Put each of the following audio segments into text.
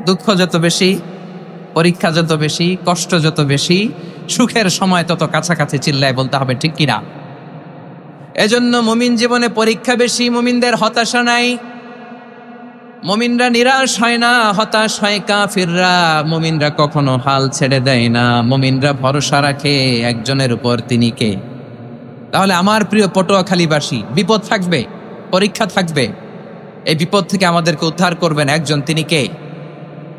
দুঃখ যত বেশি, পরীক্ষা যত বেশি, কষ্ট যত বেশি, সুখের সময় তত কাছাকাছি চিল্লায় বলতে হবে, ঠিক কিনা? এজন্য মুমিন জীবনে পরীক্ষা বেশি, মুমিনদের হতাশা নাই। মুমিনরা নিরাশ হয় না, হতাশ হয় কাফিররা। মুমিনরা কখনো হাল ছেড়ে দেয় না, মুমিনরা ভরসা রাখে একজনের উপর, তিনি কে? তাহলে আমার প্রিয় পটুয়াখালীবাসী, বিপদ থাকবে, পরীক্ষা থাকবে, এই বিপদ থেকে আমাদেরকে উদ্ধার করবেন একজন, তিনি কে?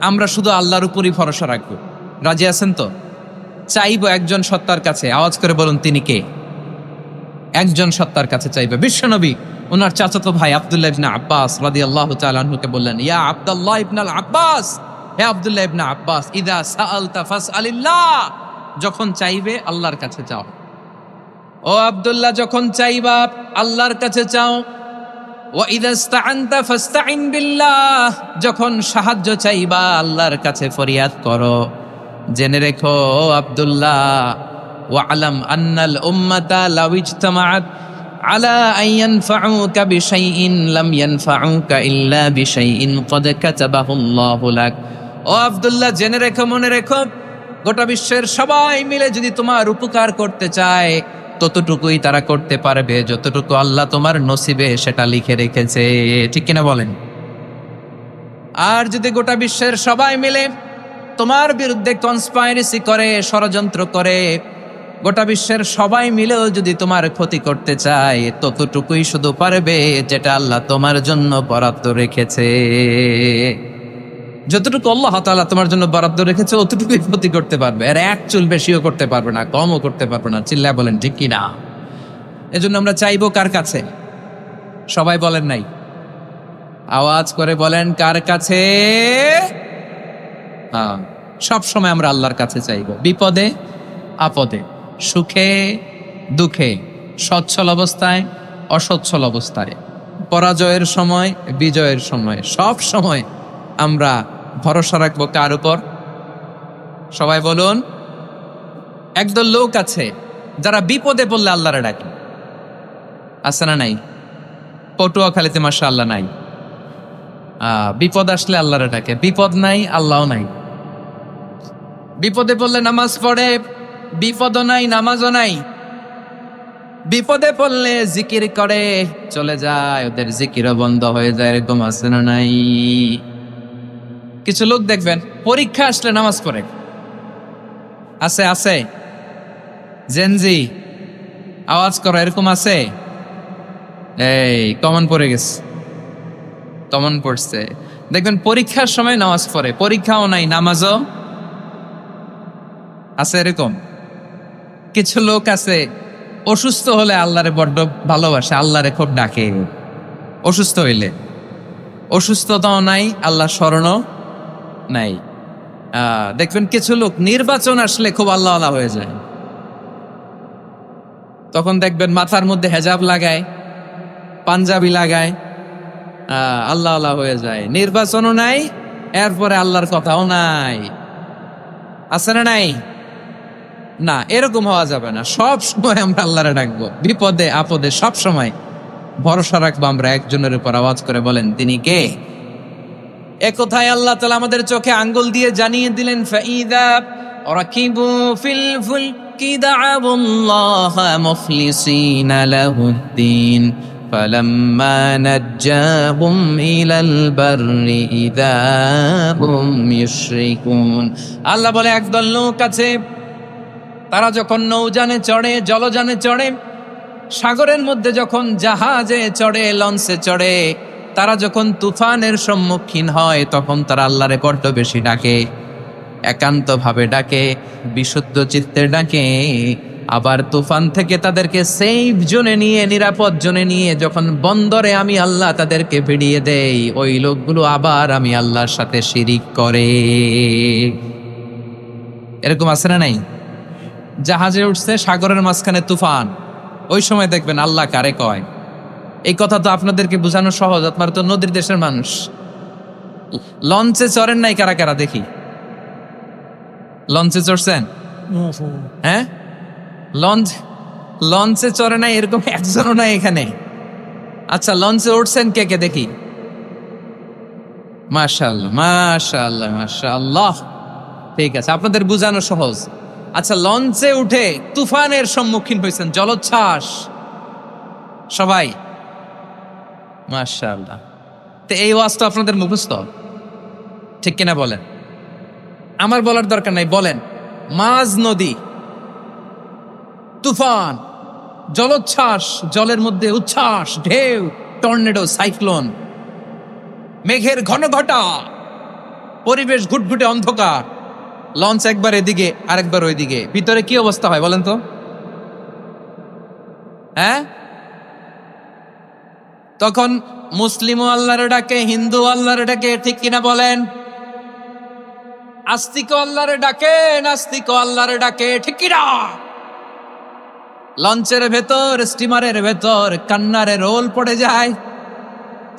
আমরা শুধু আল্লাহর উপরই ভরসা রাখবো। রাজি আছেন তো? চাইবো একজন সত্তার কাছে, আওয়াজ করে বলুন, তিনি কে? একজন সত্তার কাছে চাইবে। বিশ্বনবী ওনার চাচাতো ভাই আব্দুল্লাহ ইবনে আব্বাস রাদিয়াল্লাহু তাআলা আনহুকে বললেন, ইয়া আব্দুল্লাহ ইবনুল আব্বাস, হে আব্দুল্লাহ ইবনে আব্বাস, ইযা সাআলতা ফাসআলিল্লাহ, যখন চাইবে আল্লাহর কাছে চাও। ও আব্দুল্লাহ, যখন চাইবা আল্লাহর কাছে চাও। ওয়া ইযা ইসতাআনতা ফাসতাইন বিল্লাহ, যখন সাহায্য চাইবা আল্লাহর কাছে ফরিয়াদ করো। জেনে রেখো ও আব্দুল্লাহ, ওয়া'লাম আন্নাল উম্মাতা লাউ ইজতামাআত আলা আন ইয়ানফাউকা বিশাইইন লাম ইয়ানফাউকা ইল্লা বিশাইইন ক্বাদ কাতাবাহু আল্লাহু লাক। ও আব্দুল্লাহ, জেনে রেখো, মনে রেখো, গোটা বিশ্বের সবাই মিলে যদি তোমার উপকার করতে চায়, ততটুকুই তারা করতে পারবে যতটুকু আল্লাহ তোমার নসিবে সেটা লিখে রেখেছে, ঠিক কিনা বলেন? আর যদি গোটা বিশ্বের সবাই মিলে তোমার বিরুদ্ধে কনস্পাইরেসি করে, ষড়যন্ত্র করে, গোটা বিশ্বের সবাই মিলেও যদি তোমার ক্ষতি করতে চায়, ততটুকুই শুধু পারবে যেটা আল্লাহ তোমার জন্য বরাদ্দ রেখেছে। যতটুকু আল্লাহ তাআলা তোমার জন্য বরাদ্দ রেখেছে অতটুকুই ক্ষতি করতে পারবে, আর এক চুল বেশিও করতে পারবে না, কমও করতে পারবে না। চিল্লায় বলেন, ঠিক কিনা? এজন্য আমরা চাইবো কার কাছে? সবাই বলেন নাই, আওয়াজ করে বলেন, কার কাছে? সব সময় আমরা আল্লাহর কাছে চাইবো, বিপদে আপদে, সুখে দুঃখে, সচ্ছল অবস্থায় অসচ্ছল অবস্থায়, পরাজয়ের সময় বিজয়ের সময়, সব সময় আমরা ভরসা রাখবো কার উপর? সবাই বলুন। একদল লোক আছে যারা বিপদে পড়লে আল্লাহরে ডাকে, আছে না নাই? পটুয়াখালীতে মাশাআল্লাহ নাই। বিপদ আসলে আল্লাহরে ডাকে, বিপদ নাই আল্লাহও নাই। বিপদে পড়লে নামাজ পড়ে, বিপদও নাই নামাজও নাই। বিপদে পড়লে জিকির করে, চলে যায়, ওদের জিকিরও বন্ধ হয়ে যায়, এরকম আছে না নাই? কিছু লোক দেখবেন পরীক্ষা আসলে নামাজ পড়ে, আছে আছে? জেনজি আওয়াজ করো, এরকম আছে? এই কমন পড়ে গেছে, কমন পড়ছে। দেখবেন পরীক্ষার সময় নামাজ পড়ে, পরীক্ষাও নাই নামাজও আছে, এরকম। কিছু লোক আছে অসুস্থ হলে আল্লাহরে বড্ড ভালোবাসে, আল্লাহরে খুব ডাকে। অসুস্থ হইলে, অসুস্থতাও নাই, আল্লাহ স্মরণও নাই। দেখবেন কিছু লোক নির্বাচন আসলে খুব আল্লাহ আল্লাহ হয়ে যায়, তখন দেখবেন মাথার মধ্যে হেজাব লাগায়, পাঞ্জাবি লাগায়, আল্লাহ আল্লাহ হয়ে যায়। নির্বাচনও নাই, এরপরে আল্লাহর কথাও নাই, আছে না নাই? না, এরকম হওয়া যাবে না। সব সময় আমরা আল্লাহরে ডাকবো, বিপদে আপদে সব সময় ভরসা রাখবো আমরা একজনের উপর। আওয়াজ করে বলেন, তিনি কে? এ কথায় আল্লাহ তাআলা আমাদের চোখে আঙ্গুল দিয়ে জানিয়ে দিলেন, ফাইদা রাকিবু ফিল ফুলকি দা'আবুল্লাহা মুখলিসিনা লাহুদ্দিন ফালাম্মা নাজ্জাহুম ইলাল বাররি ইযা হুম ইউশরিকুন। আল্লাহ বলে, একদল লোক আছে, তারা যখন নৌযানে চড়ে, জলযানে চড়ে, সাগরের মধ্যে যখন জাহাজে চড়ে, লঞ্চে চড়ে, তারা যখন তুফানের সম্মুখীন হয়, তখন তারা আল্লাহরে বড্ড বেশি ডাকে, একান্ত ভাবে ডাকে, বিশুদ্ধ চিত্তে ডাকে। আবার তুফান থেকে তাদেরকে সেফ জোনে নিয়ে, নিরাপদ জোনে নিয়ে যখন বন্দরে আমি আল্লাহ তাদেরকে ভিড়িয়ে দেই, ওই লোকগুলো আবার আমি আল্লাহর সাথে শিরিক করে। এরকম আছে না নাই? জাহাজে উঠছে, সাগরের মাঝখানে তুফান, ওই সময় দেখবেন আল্লাহ কারে কয়। এই কথা তো আপনাদেরকে বোঝানো সহজ, আপনারা তো নদীর দেশের মানুষ। লঞ্চে চড়েন নাই কারা কারা? দেখি, লঞ্চে চড়ছেন? হ্যাঁ, লঞ্চে চড়ে নাই এরকম একজনও নাই এখানে। আচ্ছা, লঞ্চে উঠছেন কে কে? দেখি, মাশাআল্লাহ, মাশাআল্লাহ, মাশাআল্লাহ। ঠিক আছে, আপনাদের বোঝানো সহজ। আচ্ছা, লঞ্চে উঠে তুফানের সম্মুখীন হয়েছেন, জলোচ্ছ্বাস, সবাই? মাশাআল্লাহ। তো এই ওয়াজ তো আপনাদের মুখস্থ, ঠিক কিনা বলেন? আমার বলার দরকার নাই, বলেন। মাঝ নদী, তুফান, জলোচ্ছ্বাস, জলের মধ্যে উচ্ছ্বাস, ঢেউ, টর্নেডো, সাইক্লোন, মেঘের ঘনঘটা, পরিবেশ ঘুটঘুটে অন্ধকার, লঞ্চ একবার এদিকে আরেকবার ওইদিকে, ভিতরে কি অবস্থা হয় বলেন তো? হ্যাঁ, তখন মুসলিমও আল্লাহর ডাকে, হিন্দু আল্লাহর ডাকে, ঠিক কিনা বলেন? আস্তিক আল্লাহর ডাকে, নাস্তিক আল্লাহর ডাকে, ঠিক কিনা? লঞ্চের ভেতর, স্টিমারের ভেতর কান্নারে রোল পড়ে যায়,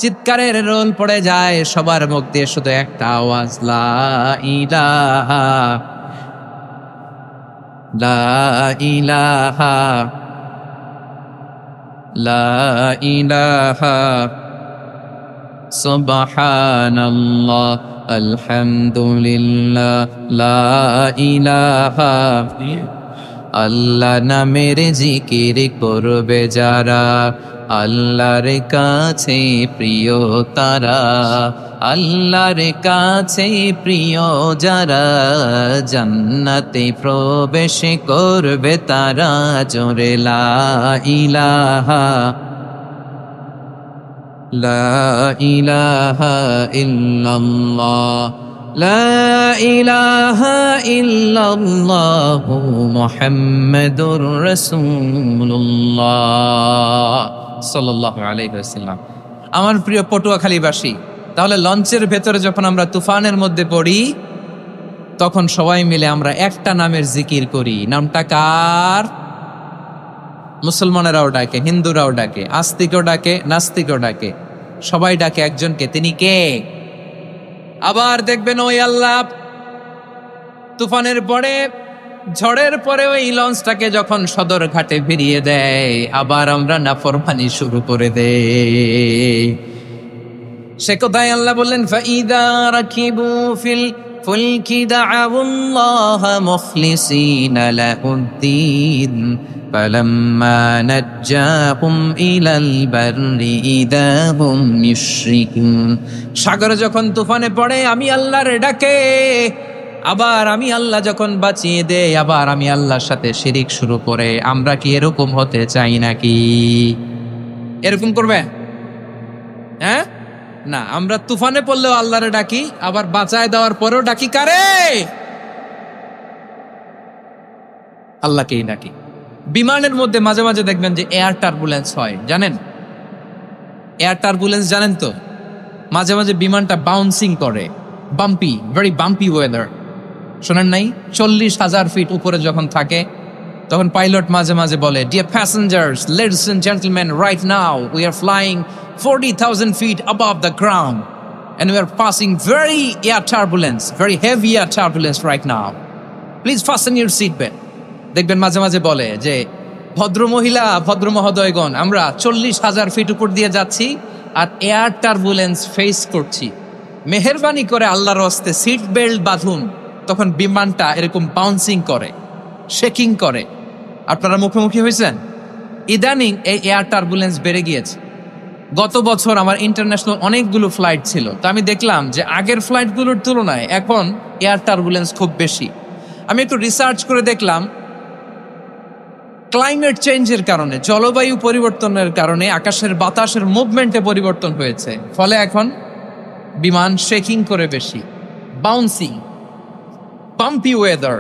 চিৎকারের রোল পড়ে যায়, সবার মুখ দিয়ে শুধু একটা আওয়াজ, লা ইলাহা, লা ইলাহা, লা ইলাহা, সুবহানাল্লাহ, আলহামদুলিল্লাহ, লা ইলাহা। আল্লাহ নামের জিকির করবে যারা, আল্লাহর কাছে প্রিয় তারা, আল্লাহর কাছে প্রিয় যারা, জান্নাতে প্রবেশ করবে তারা, জোরে লা ইলাহা, লা ইলাহা ইল্লাল্লাহ, লা ইলাহা ইল্লাল্লাহু মুহাম্মাদুর রাসূলুল্লাহ সাল্লাল্লাহু আলাইহি ওয়াসাল্লাম। আমার প্রিয় পটুয়াখালীবাসী, তাহলে লঞ্চের ভেতরে যখন আমরা তুফানের মধ্যে পড়ি, তখন সবাই মিলে আমরা একটা নামের জিকির করি। নামটা কার? মুসলমানেরাও ডাকে, হিন্দুরাও ডাকে, আস্তিকও ডাকে, নাস্তিকও ডাকে, সবাই ডাকে একজনকে। তিনি কে? আবার দেখবেন ওই আল্লাহ তুফানের পরে, ঝড়ের পরে ওই লঞ্চটাকে যখন সদর ঘাটে ফিরিয়ে দেয়, আবার আমরা নাফরমানি শুরু করে দেই। সে কথায় আল্লাহ বললেন, ফাইদা রাকিবু ফিল ফুলকি দাআউল্লাহ মুখলিসিনা লাহুদ্দিন ফালাম্মা নাজ্জাহুম ইলাল বাররি ইযা হুম ইউশরিকুন। সাগরে যখন তুফানে পড়ে আমি আল্লাহর ডাকে, আবার আমি আল্লাহ যখন বাঁচিয়ে দেয়, আবার আমি আল্লাহর সাথে শিরিক শুরু করে। আমরা কি এরকম হতে চাই নাকি? এরকম করবে? হ্যাঁ না, আমরা তুফানে পড়লেও আল্লাহরে ডাকি, আবার বাঁচায় দেওয়ার পরেও ডাকি কারে? আল্লাহকেই ডাকি। বিমানের মধ্যে মাঝে মাঝে দেখবেন যে এয়ার টার্বুলেন্স হয়, জানেন? এয়ার টার্বুলেন্স জানেন তো? মাঝে মাঝে বিমানটা বাউন্সিং করে, বাম্পি, ভেরি বাম্পি ওয়েদার। শোনেন নাই? 40,000 ফিট উপরে যখন থাকে, তখন পাইলট মাঝে মাঝে বলে, dear passengers, ladies and gentleman, right now we are flying 40,000 feet above the ground and we are passing very air turbulence, very heavy air turbulence right now. Please fasten your seat belt. দেখবেন মাঝে মাঝে বলে যে, ভদ্র মহিলা, ভদ্র মহোদয়গণ, আমরা 40,000 ফিট উপর দিয়ে যাচ্ছি আর এয়ার টার্বুলেন্স ফেস করছি, মেহেরবানি করে আল্লাহর হস্তে সিট বেল্ট বাঁধুন। তখন বিমানটা এরকম বাউন্সিং করে, শেকিং করে। আপনারা মুখোমুখি হয়েছেন? ইদানিং এই এয়ার টার্বুলেন্স বেড়ে গিয়েছে। গত বছর আমার ইন্টারন্যাশনাল অনেকগুলো ফ্লাইট ছিল, তো আমি দেখলাম যে আগের ফ্লাইটগুলোর তুলনায় এখন এয়ার টার্বুলেন্স খুব বেশি। আমি একটু রিসার্চ করে দেখলাম, ক্লাইমেট চেঞ্জের কারণে, জলবায়ু পরিবর্তনের কারণে আকাশের বাতাসের মুভমেন্টে পরিবর্তন হয়েছে, ফলে এখন বিমান শেকিং করে বেশি, বাউন্সিং, বাম্পি ওয়েদার।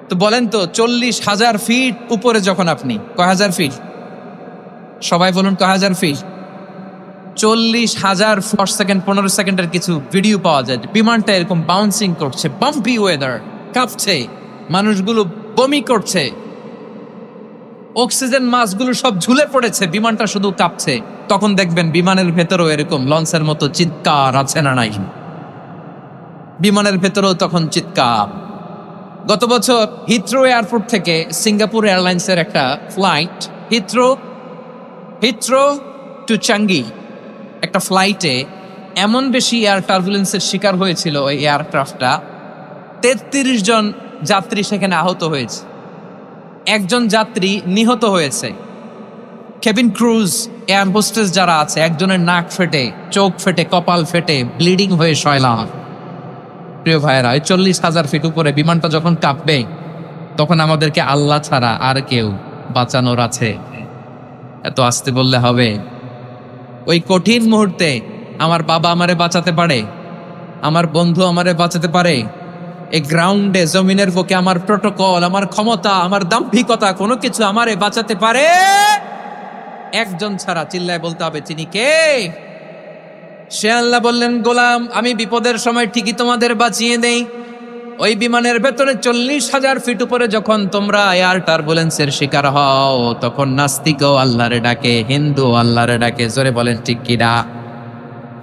তো বলেন তো, 40,000 ফিট উপরে যখন আপনি, কয় হাজার ফিট? সবাই বলুন, কয় হাজার ফিট? 40,000 সেকেন্ড, 15 সেকেন্ডের কিছু ভিডিও পাওয়া যায়, বিমানটা এরকম বাউন্সিং করছে, বাম্পি ওয়েদার, কাঁপছে, মানুষগুলো বমি করছে, অক্সিজেন মাস্কগুলো সব ঝুলে পড়েছে, বিমানটা শুধু কাঁপছে। তখন দেখবেন বিমানের ভেতরেও এরকম লঞ্চের মতো চিৎকার আছে না নাই? বিমানের ভেতরেও তখন চিৎকার। গত বছর হিথ্রো এয়ারপোর্ট থেকে সিঙ্গাপুর এয়ারলাইন্সের একটা ফ্লাইট, হিথ্রো টু চাঙ্গি, একটা ফ্লাইটে এমন বেশি এয়ার টার্বুলেন্সের শিকার হয়েছিল ওই এয়ারক্রাফটটা, 33 জন যাত্রী সেখানে আহত হয়েছে, একজন যাত্রী নিহত হয়েছে। কেবিন ক্রুজ, এয়ার হোস্টেস যারা আছে, একজনের নাক ফেটে, চোখ ফেটে, কপাল ফেটে ব্লিডিং হয়ে শয়লাম। প্রিয় ভাইয়েরা, 40,000 ফিট উপরে বিমানটা যখন কাঁপবে, তখন আমাদেরকে আল্লাহ ছাড়া আর কেউ বাঁচানোর আছে? এত আসতে বললে হবে? ওই কঠিন মুহূর্তে আমার বাবা আমারে বাঁচাতে পারে, আমার বন্ধু আমারে বাঁচাতে পারে। এই গ্রাউন্ডে, জমিনের বুকে আমার প্রোটোকল, আমার ক্ষমতা, আমার দাম্ভিকতা কোনো কিছু আমারে বাঁচাতে পারে? একজন ছাড়া। চিল্লায় বলতে হবে, তিনি কে? সে আল্লাহ বললেন, গোলাম, আমি বিপদের সময় ঠিকই তোমাদের বাঁচিয়ে দেই। ওই বিমানের ভেতরে 40,000 ফিট উপরে যখন তোমরা এয়ার টার্বুলেন্সের শিকার হও, তখন নাস্তিকও আল্লাহরে ডাকে, হিন্দু আল্লাহরে ডাকে। জোরে বলেন ঠিক কিনা?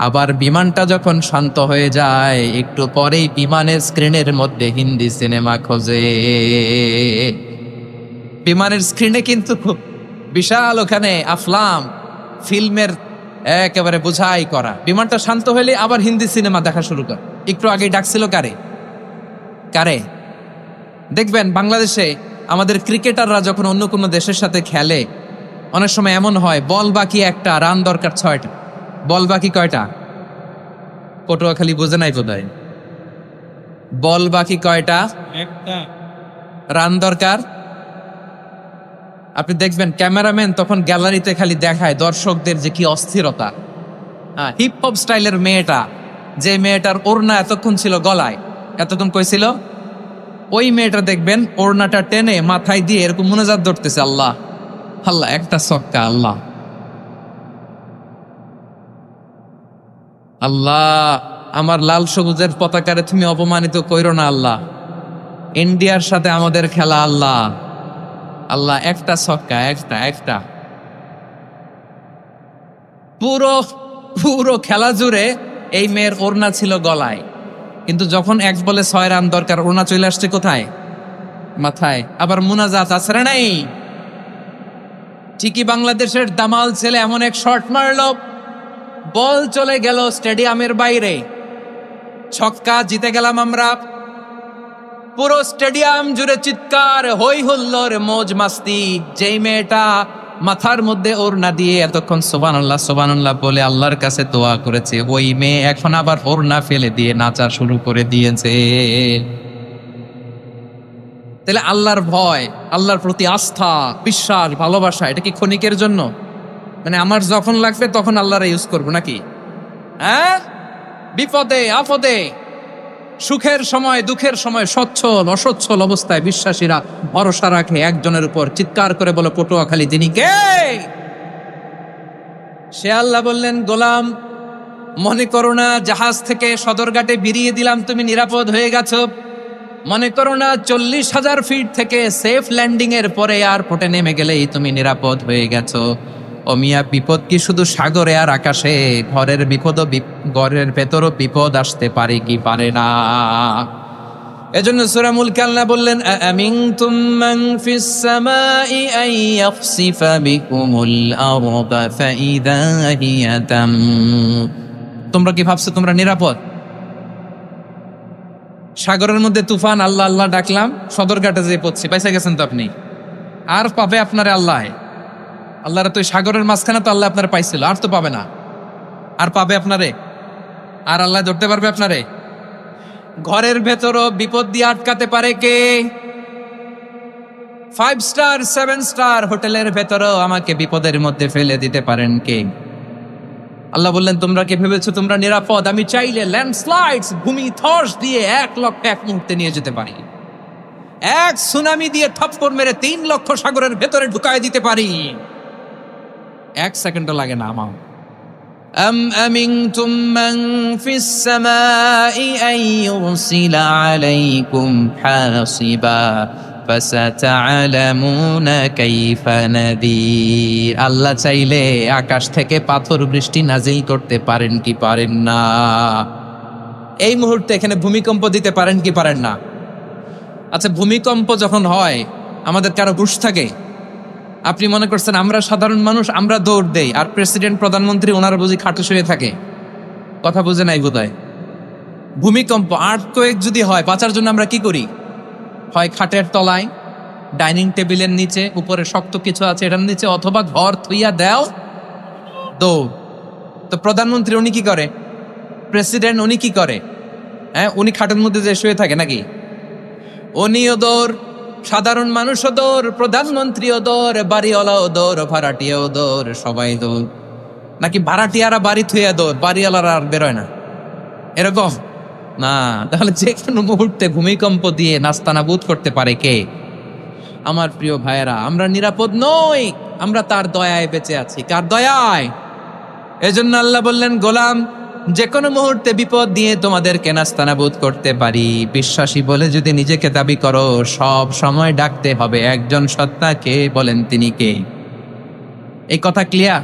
আবার বিমানটা যখন শান্ত হয়ে যায়, একটু পরেই বিমানের স্ক্রিনের মধ্যে হিন্দি সিনেমা খোঁজে। বিমানের স্ক্রিনে কিন্তু বিশাল ওখানে আফলাম, ফিল্মের একেবারে বোঝাই করা। বিমানটা শান্ত হলে আবার হিন্দি সিনেমা দেখা শুরু করে। একটু আগেই ডাকছিল কারে? দেখবেন বাংলাদেশে আমাদের ক্রিকেটাররা যখন অন্য কোনো দেশের সাথে খেলে, অনেক সময় এমন হয়, বল বাকি একটা, রান দরকার 6টা। বল বাকি কয়টা? পটুয়াখালী বোঝে নাই বোধহয়। বল বাকি কয়টা? একটা। রান দরকার? আপনি দেখবেন ক্যামেরাম্যান তখন গ্যালারিতে খালি দেখায় দর্শকদের যে কি অস্থিরতা। হিপ হপ স্টাইলের মেয়েটা, যে মেয়েটার ওড়না এতক্ষণ ছিল গলায়, এতক্ষণ কই ছিল, ওই মেয়েটা দেখবেন ওড়নাটা টেনে মাথায় দিয়ে এরকম মুনাজাত ধরতেছে, আল্লাহ আল্লাহ, একটা ছক্কা, আল্লাহ আল্লাহ, আমার লাল সবুজের পতাকারে তুমি অপমানিত কইরো না আল্লাহ, ইন্ডিয়ার সাথে আমাদের খেলা, আল্লাহ আল্লাহ, একটা ছক্কা, একটা। পুরো খেলা জুড়ে এই মেয়ের ওড়না ছিল গলায়, কিন্তু যখন 1 বলে 6 রান দরকার, ওড়না চলে আসছে কোথায়? মাথায়। আবার মুনাজাত আসরে নাই। ঠিকই বাংলাদেশের দামাল ছেলে এমন এক শট মারলো, বল চলে গেল স্টেডিয়ামের বাইরে, ছক্কা, জিতে গেলাম আমরা। পুরো স্টেডিয়াম জুড়ে চিৎকার, হই হুল্লোড়, মৌজ মাস্তি। যেই মেয়েটা মাথার মধ্যে ওড়না দিয়ে এতক্ষণ সুবহানাল্লাহ সুবহানাল্লাহ বলে আল্লাহর কাছে দোয়া করেছে, ওই মেয়ে এখন আবার ওড়না ফেলে দিয়ে নাচা শুরু করে দিয়েছে। তাহলে আল্লাহর ভয়, আল্লাহর প্রতি আস্থা, বিশ্বাস, ভালোবাসা, এটা কি ক্ষণিকের জন্য? মানে আমার যখন লাগবে তখন আল্লাহরে ইউজ করবো নাকি? হ্যাঁ, বিপদে আপদে, সুখের সময় দুঃখের সময়, সচ্ছল অসচ্ছল অবস্থায় বিশ্বাসীরা ভরসা রাখে একজনের উপর। চিৎকার করে বলে, পটুয়াখালী, তিনি কে? সে আল্লাহ বললেন, গোলাম, মনে করো না জাহাজ থেকে সদরঘাটে বিরিয়ে দিলাম, তুমি নিরাপদ হয়ে গেছো। মনে করো না 40,000 ফিট থেকে সেফ ল্যান্ডিং এর পরে এয়ারপোর্টে নেমে গেলেই তুমি নিরাপদ হয়ে গেছো। ও মিয়া, বিপদ কি শুধু সাগরে আর আকাশে? ঘরের ভেতরও বিপদ আসতে পারে কি পারে না? এজন্য সূরা মুলক আল্লাহ বললেন, আমিনতুম মান ফিস সামাই আন ইয়াখসিফা বিকুমুল আরদা ফাইদা হিয়া তামুর। তোমরা কি ভাবছো তোমরা নিরাপদ? সাগরের মধ্যে তুফান, আল্লাহ আল্লাহ ডাকলাম, সদরঘাটে যেয়ে পড়ছি, পয়সা গেছেন তো আপনি। আর পাবে আপনারে আল্লাহ? আল্লাহরা তো সাগরের মাঝখানে তো আল্লাহ আপনারা পাইছিল, আর তো পাবে না। আর পাবে আপনারে? আর আল্লাহ ধরতে পারবে আপনারে? ঘরের ভেতরও বিপদ দিয়ে আটকাতে পারে কে? 5 স্টার 7 স্টার হোটেলের ভেতরও আমাকে বিপদের মধ্যে ফেলে দিতে পারেন কে? আল্লাহ বললেন, তোমরা কি ভেবেছো তোমরা নিরাপদ? আমি চাইলে ল্যান্ডস্লাইডস, ভূমি ধস দিয়ে 1 লক্ষ এক মুহূর্তে নিয়ে যেতে পারি। এক সুনামি দিয়ে থপ্পর মেরে 3 লক্ষ সাগরের ভেতরে ঢুকায় দিতে পারি। 1 সেকেন্ডও লাগে না আমার। আমিনতুম মান ফিস সামাই আন ইউরসিলা আলাইকুম হাসিবা ফাসাতা'লামুনা কাইফা নাদির। আল্লাহ চাইলে আকাশ থেকে পাথর বৃষ্টি নাজিল করতে পারেন কি পারেন না? এই মুহূর্তে এখানে ভূমিকম্প দিতে পারেন কি পারেন না? আচ্ছা, ভূমিকম্প যখন হয় আমাদের কারো হুঁশ থাকে? আপনি মনে করছেন আমরা সাধারণ মানুষ, আমরা দৌড় দেই, আর প্রেসিডেন্ট প্রধানমন্ত্রী ওনারা বুঝি খাটে শুয়ে থাকে? কথা বুঝে নাই বোধহয়। ভূমিকম্প, আর্থকোয়েক যদি হয়, বাঁচার জন্য আমরা কি করি? হয় খাটের তলায়, ডাইনিং টেবিলের নিচে, উপরে শক্ত কিছু আছে এটার নিচে, অথবা ঘর থুইয়া দেও দৌড়। তো প্রধানমন্ত্রী উনি কি করে? প্রেসিডেন্ট উনি কি করে? হ্যাঁ, উনি খাটের মধ্যে যে শুয়ে থাকে নাকি? উনিও দৌড়, সাধারণ মানুষও দৌড়, প্রধানমন্ত্রীও দৌড়, বাড়িওয়ালাও দৌড়, ভাড়াটিয়াও দৌড়, সবাই দৌড়। নাকি ভাড়াটিয়ারা বাড়ি থুইয়া দৌড়, বাড়িওয়ালারা আর বেরোয় না, এরকম না। তাহলে যে কোনো মুহূর্তে ভূমিকম্প দিয়ে নাস্তানাবুদ করতে পারে কে? আমার প্রিয় ভাইয়েরা, আমরা নিরাপদ নই, আমরা তার দয়ায় বেঁচে আছি। কার দয়ায়? এজন্য আল্লাহ বললেন, গোলাম, যে কোনো মুহূর্তে বিপদ দিয়ে তোমাদেরকে নাস্তানাবুদ করতে পারি। বিশ্বাসী বলে যদি নিজেকে দাবি করো, সব সময় ডাকতে হবে একজন সত্তাকে। বলেন তিনি কে? এই কথা ক্লিয়ার?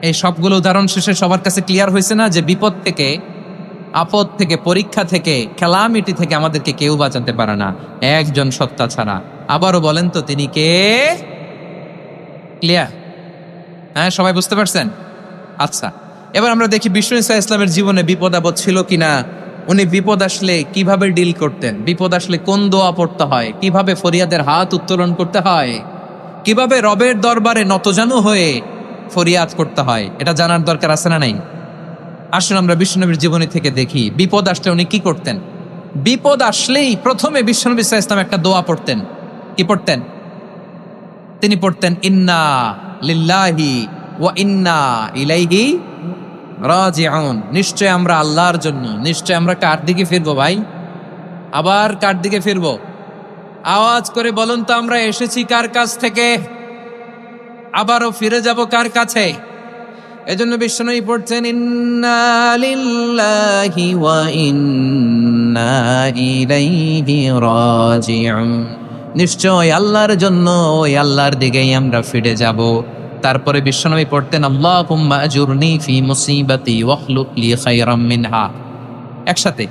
এই সবগুলো উদাহরণ শেষে সবার কাছে ক্লিয়ার হয়েছে না যে বিপদ থেকে, আপদ থেকে, পরীক্ষা থেকে, ক্যালামিটি থেকে আমাদেরকে কেউ বাঁচাতে পারে না একজন সত্তা ছাড়া। আবারও বলেন তো তিনি কে? ক্লিয়ার? হ্যাঁ, সবাই বুঝতে পারছেন? আচ্ছা, এবার আমরা দেখি বিষ্ণু ঈসা ইসলামের জীবনে বিপদ আপদ ছিল কিনা। উনি বিপদ আসলে কিভাবে ডিল করতেন, বিপদ আসলে কোন দোয়া পড়তে হয়, কিভাবে ফরিয়াদের হাত উত্তোলন করতে হয়, কিভাবে রবের দরবারে নতজানু হয়ে ফরিয়াদ করতে হয়, এটা জানার দরকার আছে না নাই? আসলে আমরা বিশ্বনবীর জীবনী থেকে দেখি বিপদ আসলে উনি কি করতেন। বিপদ আসলেই প্রথমে বিশ্বনবী সাল্লাল্লাহু আলাইহি ওয়াসাল্লাম একটা দোয়া পড়তেন। কি পড়তেন? তিনি পড়তেন, ইন্না লিল্লাহি ওয়া ইন্না ইলাইহি রাজিউন। নিশ্চয় আমরা আল্লাহর জন্য, নিশ্চয় আমরা কার দিকে ফিরবো ভাই? আবার কার দিকে ফিরবো? আওয়াজ করে বলুন তো, আমরা এসেছি কার কাছ থেকে, আবারও ফিরে যাব কার কাছে? এজন্য বিশ্বনবী পড়ছেন, ইন্না লিল্লাহি ওয়া ইন্না ইলাইহি রাজিউন। নিশ্চয় আল্লাহর জন্য, ওই আল্লাহর দিকেই আমরা ফিরে যাব। তারপরে বিশ্বনবী পড়তেন, আল্লাহুম্মা আজুরনি ফি মুসিবাতি ওয়াখলুক লি খায়রাম মিনহা। একসাথে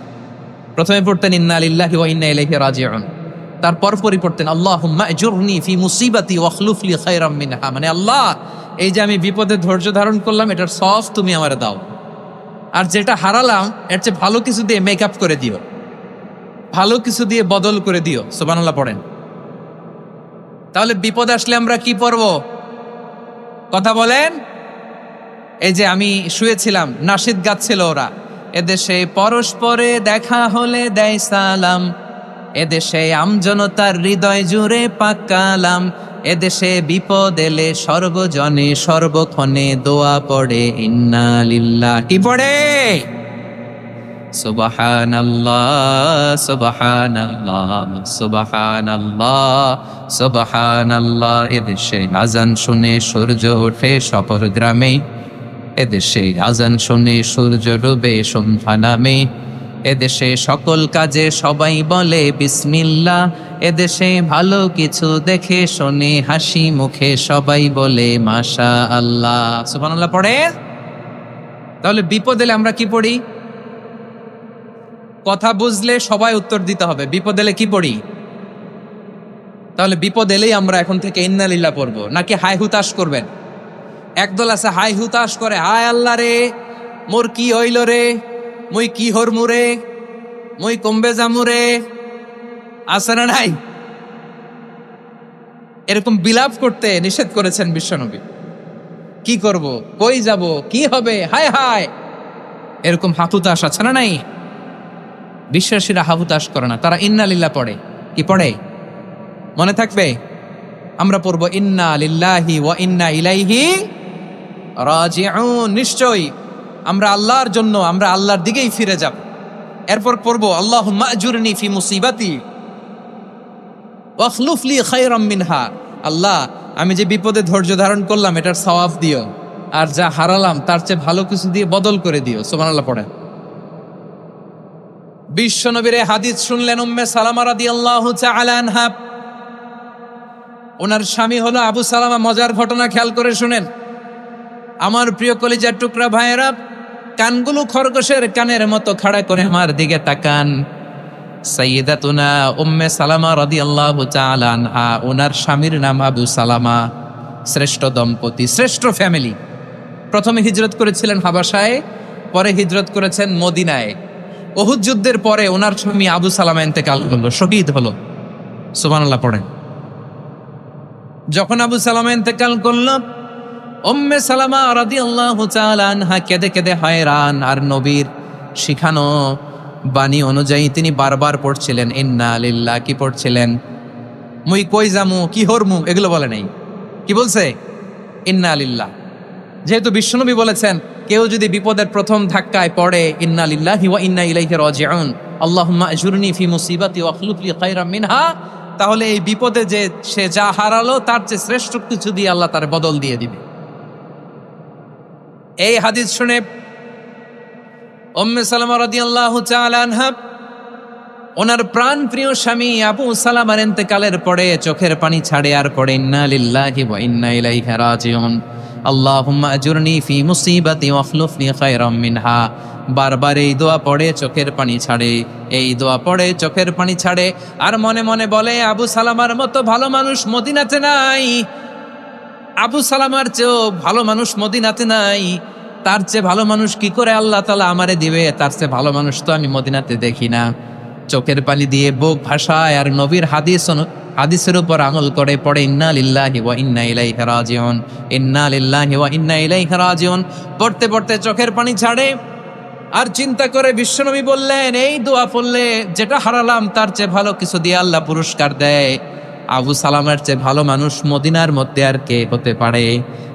প্রথমে পড়তেন ইন্না লিল্লাহি ওয়া ইন্না ইলাইহি রাজিউন, তারপর পড়তেন আল্লাহুম্মা আজুরনি ফি মুসিবাতি ওয়াখলুক লি খায়রাম মিনহা। মানে আল্লাহ, এই যে আমি বিপদে ধৈর্য ধারণ করলাম, এটার সব তুমি আমারে দাও, আর যেটা হারালাম এর চেয়ে ভালো কিছু দিয়ে মেকআপ করে দিও, ভালো কিছু দিয়ে বদল করে দিও। সুবহানাল্লাহ পড়েন। তাহলে বিপদ আসলে আমরা কি পড়ব? কথা বলেন। এই যে আমি শুয়েছিলাম, নাশিদ গাচ্ছিল ওরা, এদেশে পরস্পরে দেখা হলে দেয় সালাম, এদেশে আমজনতার হৃদয় জুড়ে পাকালাম, এদেশে বিপদ এলে সর্বজনে সর্বক্ষণে দোয়া পড়ে ইন্না লিল্লাহ। কি পড়ে? সুবহানাল্লাহ সুবহানাল্লাহ সুবহানাল্লাহ সুবহানাল্লাহ। এদেশে আজান শুনে সূর্য ওঠে শহর গ্রামে, এদেশে আজান শুনে সূর্য ডুবে সন্ধ্যা নামে, এদেশে সকল কাজে সবাই বলে বিসমিল্লাহ, এদেশে ভালো কিছু দেখে শুনে হাসি মুখে সবাই বলে মাশা আল্লাহ। সুবহানাল্লাহ পড়ে। তাহলে বিপদ এলে আমরা কি পড়ি? কথা বুঝলে সবাই উত্তর দিতে হবে। বিপদ এলে কি পড়ি? তাহলে বিপদ এলেই আমরা এখন থেকে ইন্না লিল্লাহ পড়বো, নাকি হাই হুতাশ করবেন? একদল আছে হাই হুতাশ করে, হায় আল্লাহ রে, মোর কি হইল রে, মুই কি হরমু রে, মুই কমবে জামু রে। আছে না নাই? এরকম বিলাপ করতে নিষেধ করেছেন বিশ্বনবী। কি করব, কই যাব, কি হবে, হায় হায়, এরকম হাহুতাশ আছে না নাই? বিশ্বাসীরা হাহুতাশ করে না, তারা ইন্না লিল্লাহ পড়ে। কি পড়ে? মনে থাকবে? আমরা পড়বো ইন্না লিল্লাহি ওয়া ইন্না ইলাইহি রাজিউন। নিশ্চয়ই আমরা আল্লাহর জন্য, আমরা আল্লাহর দিকেই ফিরে যাব। এরপর পড়বো আল্লাহুম্মা আজুরনি ফি মুসিবাতি ওয়াখলুফ লি খায়রাম মিনহা। আল্লাহ, আমি যে বিপদে ধৈর্য ধারণ করলাম এটার সওয়াব দিও, আর যা হারালাম তার চেয়ে ভালো কিছু দিয়ে বদল করে দিও। সুবহানাল্লাহ পড়ে। বিশ্বনবীর হাদিস শুনলেন উম্মে সালামা রাদিয়াল্লাহু তাআলা আনহা। ওনার স্বামী হলো আবু সালামা। মজার ঘটনা খেয়াল করে শুনেন আমার প্রিয় কলিজার টুকরা ভাইয়েরা। কানগুলো খরগোশের কানের মতো খাড়া করে আমার দিকে তাকান। সাইয়্যিদাতুনা উম্মে সালামা রাদিয়াল্লাহু তাআলা আনহা, ওনার স্বামীর নাম আবু সালামা। শ্রেষ্ঠ দম্পতি, শ্রেষ্ঠ ফ্যামিলি। প্রথমে হিজরত করেছিলেন হাবাসায়, পরে হিজরত করেছেন মদিনায়। উহুদ যুদ্ধের পরে ওনার স্বামী আবু সালামা ইন্তেকাল করলো, শহীদ হলো। সুবহানাল্লাহ পড়েন। যখন আবু সালামা ইন্তেকাল করলো, উম্মে সালামা রাদিয়াল্লাহু তাআলা আনহা কেঁদে কেঁদে হয়রান। আর নবীর শিখানো বাণী অনুযায়ী তিনি বারবার পড়ছিলেন ইন্না লিল্লাহ। কি পড়ছিলেন? মুই কই যামু, কি হরমু, এগুলো বলে নাই। কি বলছে? ইন্না লিল্লাহ। যেহেতু বিশ্বনবী বলেছেন কেউ যদি বিপদের প্রথম ধাক্কায় পড়ে ইন্না লিল্লাহি ওয়া ইন্না ইলাইহি রাজিউন, আল্লাহুম্মা আজুরনি ফি মুসিবাতি ওয়া আখলুফ লি খায়রাম মিনহা, তাহলে এই বিপদে যে সে যা হারালো তার চেয়ে শ্রেষ্ঠ কিছু দিয়ে আল্লাহ তার বদল দিয়ে দিবে। এই হাদিস শুনে উম্মে সালামা রাদিয়াল্লাহু তাআলা আনহা ওনার প্রাণ প্রিয় স্বামী আবু সালামার ইন্তেকালের পরে চোখের পানি ছাড়ে আর পড়ে ইন্না লিল্লাহি ওয়া ইন্না ইলাইহি রাজিউন, আল্লাহুম্মা আজুরনি ফি মুসিবাতি ওয়া আখলুফ লি খায়রাম মিনহা। বারবার এই দোয়া পড়ে চোখের পানি ছাড়ে, এই দোয়া পড়ে চোখের পানি ছাড়ে। আর মনে মনে বলে আবু সালামার মতো ভালো মানুষ মদিনাতে নাই, আবু সালামার চেয়েও ভালো মানুষ মদিনাতে নাই। তার চেয়ে ভালো মানুষ কি করে আল্লাহ তাআলা আমারে দিবে? তার চেয়ে ভালো মানুষ তো আমি মদিনাতে দেখি না। চোখের পানি দিয়ে বুক ভাসায় আর নবীর হাদিসের উপর আমল করে পড়ে ইন্না লিল্লাহি ওয়া ইন্না ইলাইহি রাজিউন, ইন্না লিল্লাহি ওয়া ইন্না ইলাইহি রাজিউন। পড়তে পড়তে চোখের পানি ছাড়ে আর চিন্তা করে বিশ্বনবী বললেন এই দোয়া পড়লে যেটা হারালাম তার চেয়ে ভালো কিছু দিয়ে আল্লাহ পুরস্কার দেয়। আবু সালামের চেয়ে ভালো মানুষ মদিনার মধ্যে আর কে হতে পারে?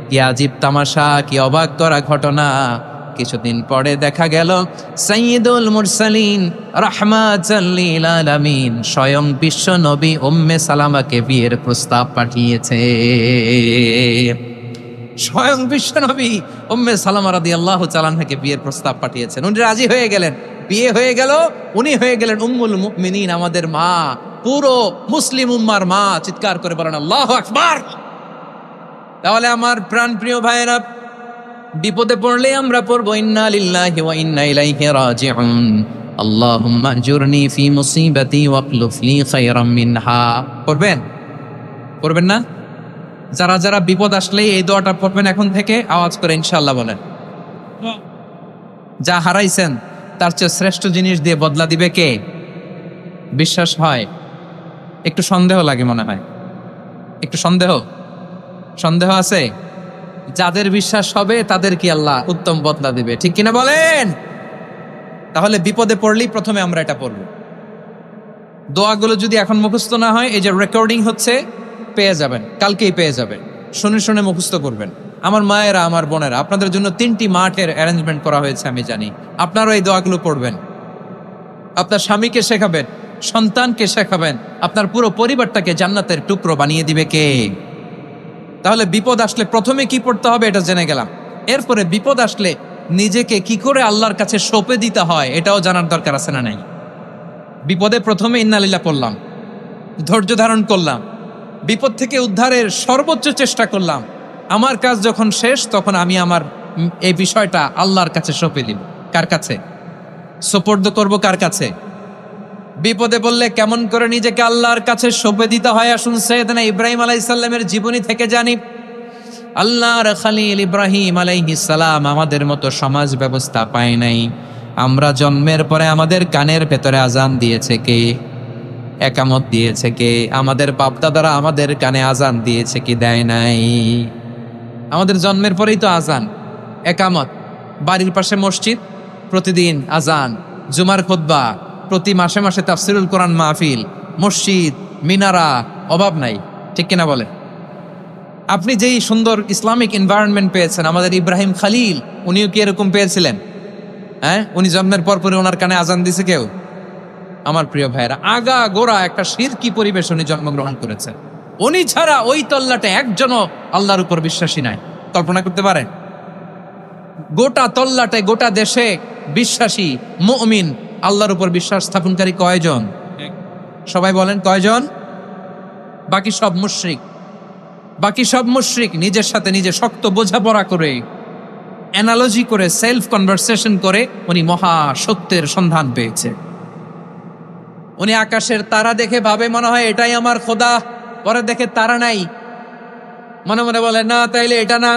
কি আজীব তামাশা, কি অবাক করা ঘটনা। কিছুদিন পরে দেখা গেল সাইয়্যিদুল মুরসালিন রাহমাতাল লিল আলামিন স্বয়ং বিশ্ব নবী উম্মে সালামাকে বিয়ের প্রস্তাব পাঠিয়েছে। স্বয়ং বিশ্ব নবী উম্মে সালামা রাদিয়াল্লাহু তাআলা আনহাকে বিয়ের প্রস্তাব পাঠিয়েছেন। উনি রাজি হয়ে গেলেন, বিয়ে হয়ে গেল। উনি হয়ে গেলেন উম্মুল মুমিনিন, আমাদের মা, পুরো মুসলিম উম্মার মা। চিৎকার করে বলেন আল্লাহু আকবার। তাহলে আমার প্রাণ প্রিয় ভাইয়েরা, বিপদে পড়লে আমরা পড়বো ইন্না লিল্লাহি ওয়া ইন্না ইলাইহি রাজিউন, আল্লাহুম্মা আজুরনি ফি মুসিবাতি ওয়া আখলুফ লি খায়রাম মিনহা। পড়বেন? পড়বেন না? যারা যারা বিপদ আসলে এই দোয়াটা পড়বেন এখন থেকে আওয়াজ করে ইনশাআল্লাহ বলেন। যা হারাইছেন তার চেয়ে শ্রেষ্ঠ জিনিস দিয়ে বদলা দিবে কে? বিশ্বাস হয়? একটু সন্দেহ লাগে মনে হয়, একটু সন্দেহ আছে? যাদের বিশ্বাস হবে তাদের কি আল্লাহ উত্তম বদলা দিবে, ঠিক কিনা বলেন? তাহলে বিপদে পড়লেই প্রথমে আমরা এটা পড়ব। দোয়াগুলো যদি এখন মুখস্থ না হয়, এই যে রেকর্ডিং হচ্ছে পেয়ে যাবেন, কালকেই পেয়ে যাবেন। শুনে শুনে মুখস্থ করবেন। আমার মায়েরা, আমার বোনেরা, আপনাদের জন্য 3টি মাঠের অ্যারেঞ্জমেন্ট করা হয়েছে আমি জানি। আপনারাও এই দোয়াগুলো পড়বেন, আপনার স্বামীকে শেখাবেন, সন্তানকে শেখাবেন, আপনার পুরো পরিবারটাকে জান্নাতের টুকরো বানিয়ে দিবে কে? তাহলে বিপদ আসলে প্রথমে কি পড়তে হবে এটা জেনে গেলাম। এরপরে বিপদ আসলে নিজেকে কি করে আল্লাহর কাছে সঁপে দিতে হয় এটাও জানার দরকার আছে না নাই? বিপদে প্রথমে ইন্না লিল্লাহ পড়লাম, ধৈর্য ধারণ করলাম, বিপদ থেকে উদ্ধারের সর্বোচ্চ চেষ্টা করলাম। আমার কাজ যখন শেষ তখন আমি আমার এই বিষয়টা আল্লাহর কাছে সঁপে দিব। কার কাছে সোপর্দ করব? কার কাছে? বিপদে বললে কেমন করে নিজেকে আল্লাহর কাছে সঁপে দিতে হয় আসুন সাইয়েদনা ইব্রাহিম আলাইহিস সালামের জীবনী থেকে জানি। আল্লাহর খলিল ইব্রাহিম আলাইহিস সালাম আমাদের মতো সমাজ ব্যবস্থা পায় নাই। আমরা জন্মের পরে আমাদের কানের ভেতরে আজান দিয়েছে কে? একামত দিয়েছে কে? আমাদের বাপদাদারা আমাদের কানে আজান দিয়েছে কি? দেয় নাই। আমাদের জন্মের পরেই তো আজান, একামত, বাড়ির পাশে মসজিদ, প্রতিদিন আজান, জুমার খুতবা, প্রতি মাসে মাসে তাফসিরুল কোরআন মাহফিল, মসজিদ, মিনারা, অভাব নাই, ঠিক কিনা বলে? আপনি যেই সুন্দর ইসলামিক এনভায়রনমেন্ট পেয়েছেন, আমাদের ইব্রাহিম খলিল উনিও কি এরকম পেয়েছিলেন? হ্যাঁ, উনি জন্মের পর পরে ওনার কানে আজান দিছে কেউ? আমার প্রিয় ভাইয়েরা, আগা গোড়া একটা শিরকি পরিবেশ উনি জন্মগ্রহণ করেছেন। উনি ছাড়া ওই তল্লাটে একজনও আল্লাহর উপর বিশ্বাসী নাই। কল্পনা করতে পারেন? গোটা তল্লাটে, গোটা দেশে বিশ্বাসী মুমিন, আল্লাহর উপর বিশ্বাস স্থাপনকারী কয়জন? সবাই বলেন কয়জন? বাকি সব মুশরিক। নিজের সাথে নিজে শক্ত বোঝাপড়া করে, অ্যানালজি করে, সেলফ কনভারসেশন করে উনি মহা সত্যের সন্ধান পেয়েছে। উনি আকাশের তারা দেখে ভাবে মনে হয় এটাই আমার খোদা, পরে দেখে তারা নাই, মনে মনে বলে না তাইলে এটা না,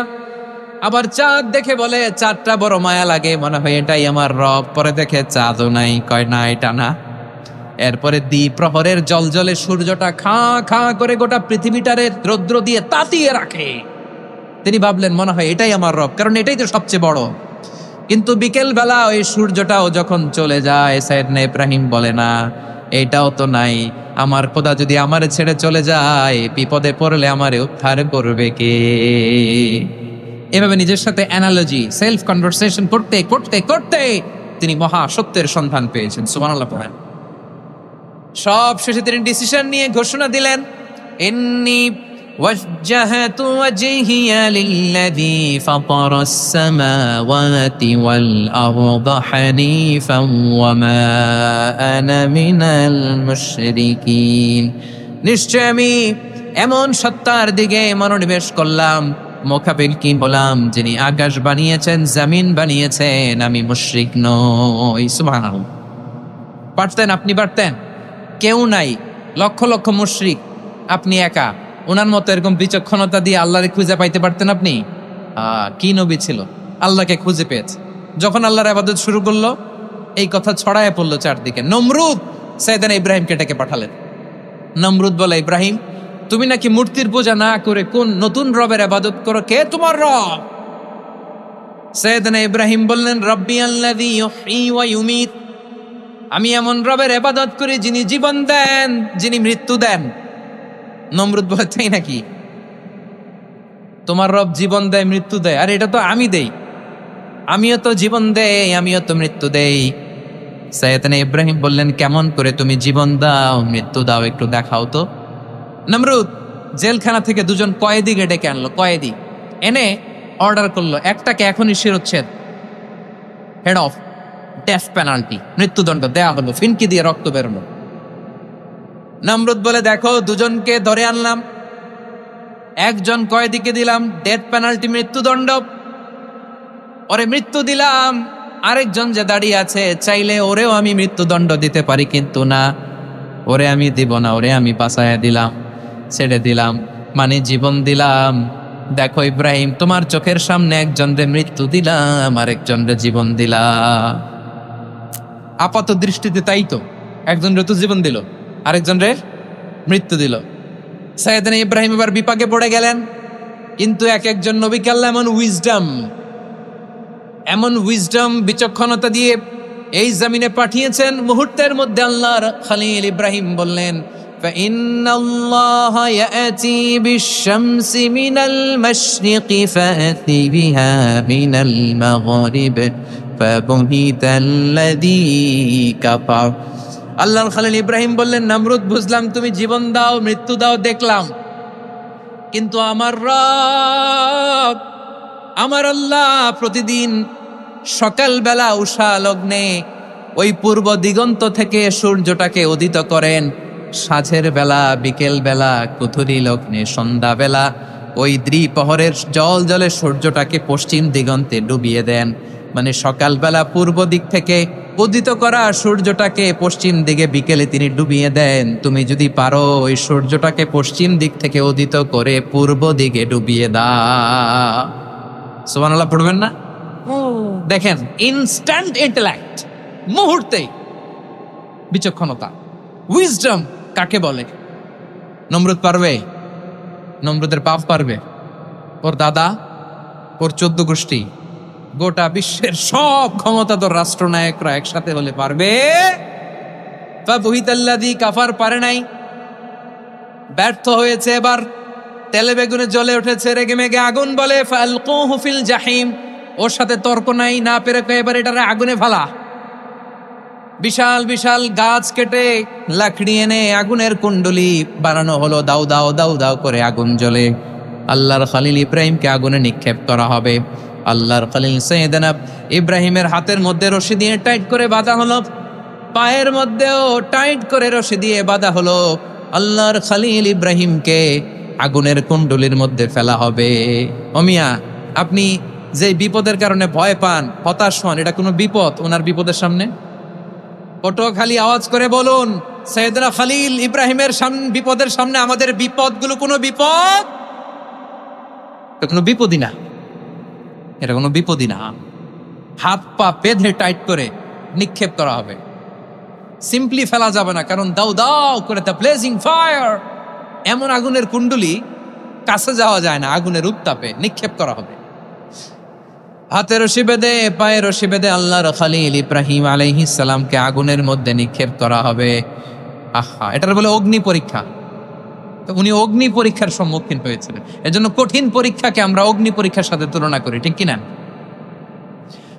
আবার চাঁদ দেখে বলে চাঁদটা বড় মায়া লাগে, মনে হয় এটাই আমার রব। পরে দেখে চাঁদও নাই, কয় না এটা না। এরপরে দ্বিপ্রহরের জলজলে সূর্যটা খাঁ খাঁ করে গোটা পৃথিবীটারে রৌদ্র দিয়ে তাতিয়ে রাখে। তিনি ভাবলেন মনে হয় এটাই আমার রব, কারণ এটাই তো সবচেয়ে বড়। কিন্তু বিকেল বেলা ওই সূর্যটাও যখন চলে যায়, সাইয়েদনা ইব্রাহিম বলে না এটাও তো নাই, আমার খোদা যদি আমারে ছেড়ে চলে যায়, বিপদে পড়লে আমারে উদ্ধার করবে কে? এভাবে নিজের সাথে অ্যানালজি, সেলফ কনভারসেশন করতে করতে করতে তিনি মহা সত্যের সন্ধান পেয়েছেন। সুবহানাল্লাহ পড়েন। সব শেষে তিনি ডিসিশন নিয়ে ঘোষণা দিলেন, ইন্নী ওয়াজজাহাতু ওয়াজহিয়া লিল্লাযী ফাতারাস সামাওয়াতি ওয়াল আরদা হানিফান ওয়া মা আনা মিনাল মুশরিকিন। নিশ্চয় আমি এমন সত্তার দিকে মনোনিবেশ করলাম, মোকাবিল হলাম, যিনি আকাশ বানিয়েছেন, জমিন বানিয়েছেন, আমি মুশরিক নই। সুবহানাল্লাহ। পারতেন, আপনি পারতেন? কেউ নাই, লক্ষ লক্ষ মুশরিক, আপনি একা। ওনার মতো এরকম বিচক্ষণতা দিয়ে আল্লাহরে খুঁজে পাইতে পারতেন আপনি? কি নবী ছিল, আল্লাহকে খুঁজে পেয়েছে। যখন আল্লাহর ইবাদত শুরু করলো, এই কথা ছড়ায় পড়লো চারদিকে। নমরুদ সাইয়েদনা ইব্রাহিমকে ডেকে পাঠালেন। নমরুদ বলে, ইব্রাহিম তুমি নাকি মূর্তির পূজা না করে কোন নতুন রবের ইবাদত করো, কে তোমার রব? সাইয়েদনা ইব্রাহিম বললেন, রব্বি আল্লাযী ইউহয়ী ওয়া ইউমীত, আমি এমন রবের ইবাদত করি যিনি জীবন দেন, যিনি মৃত্যু দেন। নমরুদ বলে, তাই নাকি? তোমার রব জীবন দেয়, মৃত্যু দেয়? আর এটা তো আমি দেই, আমিও তো জীবন দেই, আমিও তো মৃত্যু দেই। সাইয়েদনা ইব্রাহিম বললেন, কেমন করে তুমি জীবন দাও, মৃত্যু দাও, একটু দেখাও তো। নমরুদ জেলখানা থেকে দুজন কয়েদি ডেকে আনলো। কয়েদি এনে অর্ডার করলো, একটাকে এখনই শিরোচ্ছেদ, হেড অফ ডেথ পেনাল্টি, মৃত্যুদণ্ড দেয়া হলো, ফিনকি দিয়ে রক্ত বেরোলো। নমরুদ বলে, দেখো দুজনকে ধরে আনলাম, একজন কয়েদিকে দিলাম ডেথ পেনাল্টি, মৃত্যুদণ্ড, ওরে মৃত্যু দিলাম। আরেকজন যে দাঁড়িয়ে আছে, চাইলে ওরেও আমি মৃত্যুদণ্ড দিতে পারি, কিন্তু না, ওরে আমি দিব না, ওরে আমি বাঁচায়া দিলাম, ছেড়ে দিলাম, মানে জীবন দিলাম। দেখো ইব্রাহিম, তোমার চোখের সামনে একজনরে মৃত্যু দিলাম, আরেকজনরে জীবন দিলাম। আপাত দৃষ্টিতে তাই তো, একজনরে তো জীবন দিল, আরেকজনরে মৃত্যু দিল। সাইয়েদনা ইব্রাহিম এবার বিপাকে পড়ে গেলেন। কিন্তু এক একজন নবীকে আল্লাহ এমন উইজডম বিচক্ষণতা দিয়ে এই জমিনে পাঠিয়েছেন, মুহূর্তের মধ্যে আল্লাহর খলিল ইব্রাহিম বললেন, فإن الله يأتي بالشمس من المشرق فأتي بها من المغرب فبهت الذي كفر। আল্লাহর খলিল ইব্রাহিম বললেন, নমরুদ বুঝলাম তুমি জীবন দাও, মৃত্যু দাও, দেখলাম, কিন্তু আমার রব, আমার আল্লাহ প্রতিদিন সকালবেলা উষা লগ্নে ওই পূর্ব দিগন্ত থেকে সূর্যটাকে উদিত করেন, সাঁঝের বেলা, বিকেল বেলা, কুথুরি লগ্নে, সন্ধ্যা বেলা ওই দ্বিপ্রহরের জল জলে সূর্যটাকে পশ্চিম দিগন্তে ডুবিয়ে দেন। মানে সকালবেলা পূর্ব দিক থেকে উদিত করা সূর্যটাকে পশ্চিম দিকে বিকেলে তিনি ডুবিয়ে দেন। তুমি যদি পারো ওই সূর্যটাকে পশ্চিম দিক থেকে উদিত করে পূর্ব দিকে ডুবিয়ে দাও। সুবহানাল্লাহ পড়বেন না? দেখেন, ইনস্ট্যান্ট ইন্টেলেক্ট, মুহূর্তে বিচক্ষণতা, উইজডম কাকে বলে? নমরুদ পারবে? নমরুদের বাপ পারবে? ওর দাদা, ওর 14 গোষ্ঠী, গোটা বিশ্বের সব ক্ষমতাধর রাষ্ট্রনায়করা একসাথে হলে পারবে? ফাবুহিতাল্লাযী কাফার পারে নাই, ব্যর্থ হয়েছে। এবার তেলে বেগুনে জ্বলে উঠেছে, রেগে মেগে আগুন বলে, ফালকুহু ফিল জাহিম। ওর সাথে তর্ক নাই, না পেরে এবার এটারে আগুনে ফেলা। বিশাল বিশাল গাছ কেটে লাকড়ি এনে আগুনের কুণ্ডলি বানানো হলো, দাউ দাউ দাউ দাউ করে আগুন জ্বলে। আল্লাহর খলিল ইব্রাহিমকে আগুনে নিক্ষেপ করা হবে। আল্লাহর খলিল সাইয়েদনা ইব্রাহিমের হাতের মধ্যে রশি দিয়ে টাইট করে বাঁধা হলো, পায়ের মধ্যেও টাইট করে রশি দিয়ে বাঁধা হলো। আল্লাহর খলিল ইব্রাহিমকে আগুনের কুণ্ডলির মধ্যে ফেলা হবে। মিয়া, আপনি যে বিপদের কারণে ভয় পান, হতাশ হন, এটা কোনো বিপদ ওনার বিপদের সামনে? পটুয়াখালী আওয়াজ করে বলুন, সাইয়েদনা খলিল ইব্রাহিমের বিপদের সামনে আমাদের বিপদগুলো কোনো বিপদ? কোনো বিপদই না। এটা কোনো বিপদই না। হাত পা বেঁধে টাইট করে নিক্ষেপ করা হবে, সিম্পলি ফেলা যাবে না, কারণ দাও দাও করে দ্য ব্লেজিং ফায়ার, এমন আগুনের কুণ্ডলি, কাছে যাওয়া যায় না, আগুনের উত্তাপে নিক্ষেপ করা হবে। হাতে রশি বেঁধে পায়ে রশি বেঁধে আল্লাহর খলিল ইব্রাহিম আলাইহিস সালামকে আগুনের মধ্যে নিক্ষেপ করা হবে। আহা, এটার বলে অগ্নি পরীক্ষা। তো উনি অগ্নি পরীক্ষার সম্মুখীন হয়েছিলেন। এজন্য কঠিন পরীক্ষাকে আমরা অগ্নি পরীক্ষার সাথে তুলনা করি, ঠিক কিনা?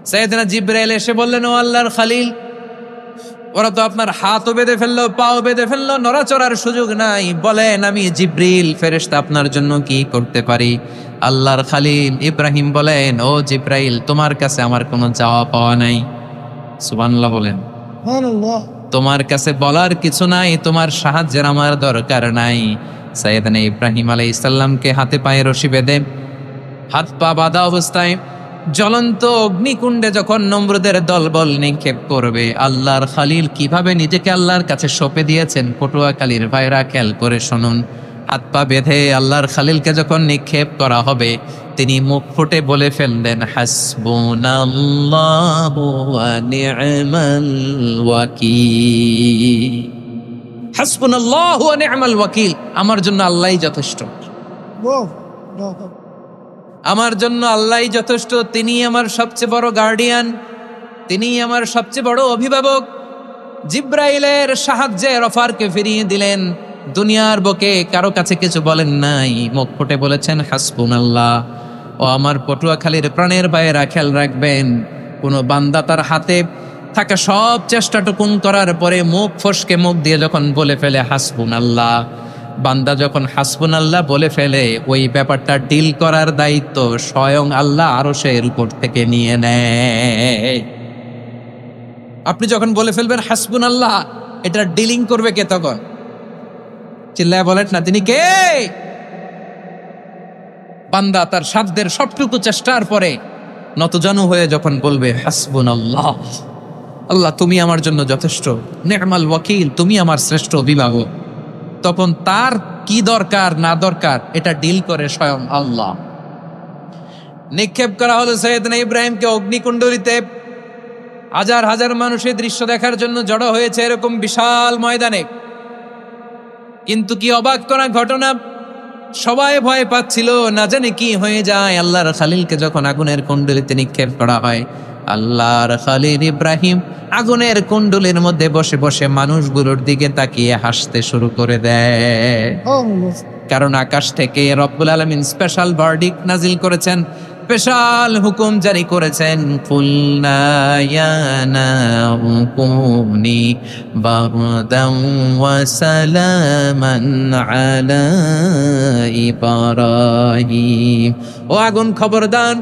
সাইয়েদনা জিবরাইল এসে বললেন, ও আল্লাহর খলিল, ওরা তো আপনার হাতও বেঁধে ফেললো, পাও বেঁধে ফেললো, নড়াচড়ার সুযোগ নাই, বলেন আমি জিবরিল ফেরেশতা আপনার জন্য কি করতে পারি? আল্লাহর খলিল ইব্রাহিম বলেন, ও জিবরাইল, তোমার কাছে আমার কোনো চাওয়া পাওয়া নাই। সুবহানাল্লাহ বলেন। তোমার কাছে বলার কিছু নাই, তোমার সাহায্যের আমার দরকার নাই। সাইয়েদনা ইব্রাহিম আলাইহিস সালামকে হাতে পায়ে রশি বেঁধে হাত পা বাঁধা অবস্থায় জ্বলন্ত অগ্নিকুণ্ডে যখন নমরুদের দলবল নিক্ষেপ করবে, আল্লাহর খলিল কিভাবে নিজেকে আল্লাহর কাছে সঁপে দিয়েছেন, পটুয়াখালীর ভাইরা খেয়াল করে শুনুন। হাত পা বেঁধে আল্লাহর খলিলকে যখন নিক্ষেপ করা হবে, তিনি মুখ ফুটে বলে ফেললেন, হাসবুনাল্লাহু ওয়া নি'মাল ওয়াকিল। হাসবুনাল্লাহু ওয়া নি'মাল ওয়াকিল, আমার জন্য আল্লাহই যথেষ্ট, আমার জন্য আল্লাহই যথেষ্ট। তিনি আমার সবচেয়ে বড় গার্ডিয়ান, তিনি আমার সবচেয়ে বড় অভিভাবক। জিব্রাইলের সাহায্যে অফারকে ফিরিয়ে দিলেন, দুনিয়ার বুকে কারো কাছে কিছু বলেন নাই, মুখ ফুটে বলেছেন হাসবুনাল্লাহ। ও আমার পটুয়াখালীর প্রাণের ভাইয়েরা, খেয়াল রাখবেন, কোন বান্দা তার হাতে থাকা সব চেষ্টাটুকুন করার পরে মুখ ফসকে মুখ দিয়ে যখন বলে ফেলে হাসবুনাল্লাহ, বান্দা যখন হাসবুনাল্লাহ বলে ফেলে, ওই ব্যাপারটা ডিল করার দায়িত্ব স্বয়ং আল্লাহ আরশের উপর থেকে নিয়ে নেয়। আপনি যখন বলে ফেলবেন হাসবুনাল্লাহ, এটা ডিলিং করবে কে তখন? চিল্লায় বলেন না, তিনি কে? বান্দা তার সাধ্যের সবটুকু চেষ্টার পরে নতজানু হয়ে যখন বলবে হাসবুনাল্লাহ, আল্লাহ তুমি আমার জন্য যথেষ্ট, নি'মাল ওয়াকিল, তুমি আমার শ্রেষ্ঠ অভিভাবক, তখন তার কি দরকার না দরকার এটা ডিল করে স্বয়ং আল্লাহ। নিক্ষেপ করা হলো সাইয়েদনা ইব্রাহিমকে অগ্নিকুণ্ডলিতে। হাজার হাজার মানুষের দৃশ্য দেখার জন্য জড়ো হয়েছে এরকম বিশাল ময়দানে। কিন্তু কি অবাক করা ঘটনা, সবাই ভয় পাচ্ছিল, না জানে কি হয়ে যায়। আল্লাহর খলিলকে যখন আগুনের কুণ্ডলিতে নিক্ষেপ করা হয়, আল্লাহর খলিল ইব্রাহিম আগুনের কুণ্ডলীর মধ্যে বসে বসে মানুষগুলোর দিকে তাকিয়ে হাসতে শুরু করে দেয়। কারণ আকাশ থেকে রব্বুল আলামিন স্পেশাল ভার্ডিক্ট নাজিল করেছেন, স্পেশাল হুকুম জারি করেছেন, কুলনা ইয়া নারু কুনি বারদান ওয়া সালামান আলা ইব্রাহিম। ও আগুন, খবরদার,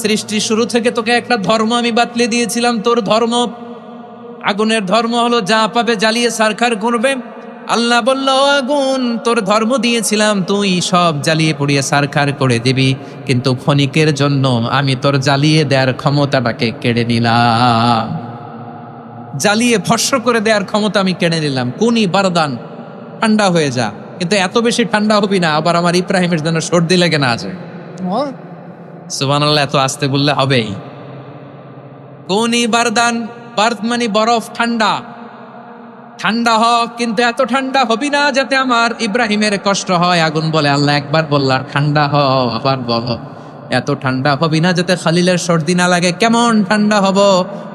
সৃষ্টি শুরু থেকে তোকে একটা ধর্ম আমি বাতলে দিয়েছিলাম, তোর ধর্ম, আগুনের ধর্ম হলো যা পাবে জ্বালিয়ে সারখার করবে। আল্লাহ বলল, আগুন, তোর ধর্ম দিয়েছিলাম, তুই সব জ্বালিয়ে পুড়িয়ে সারখার করে দিবি, কিন্তু ক্ষণিকের জন্য আমি তোর জ্বালিয়ে দেওয়ার ক্ষমতাটাকে কেড়ে নিলাম, জ্বালিয়ে ভস্ম করে দেওয়ার ক্ষমতা আমি কেড়ে নিলাম। কুনি বারদান, ঠান্ডা হয়ে যা, কিন্তু এত বেশি ঠান্ডা হবি না আবার আমার ইব্রাহিমের জন্য সর্দি লেগে না আছে। সুবহানাল্লাহ, এত আস্তে বললে হবেই। কুনি বারদান, বার্দ মানে বরফ, ঠান্ডা, ঠান্ডা হ, কিন্তু এত ঠান্ডা হবি না যাতে আমার ইব্রাহিমের কষ্ট হয়। আগুন বলে, আল্লাহ একবার বললাম ঠান্ডা হ, আবার বলো এত ঠান্ডা হবি না যাতে খলিলের সর্দি না লাগে। কেমন ঠান্ডা হব,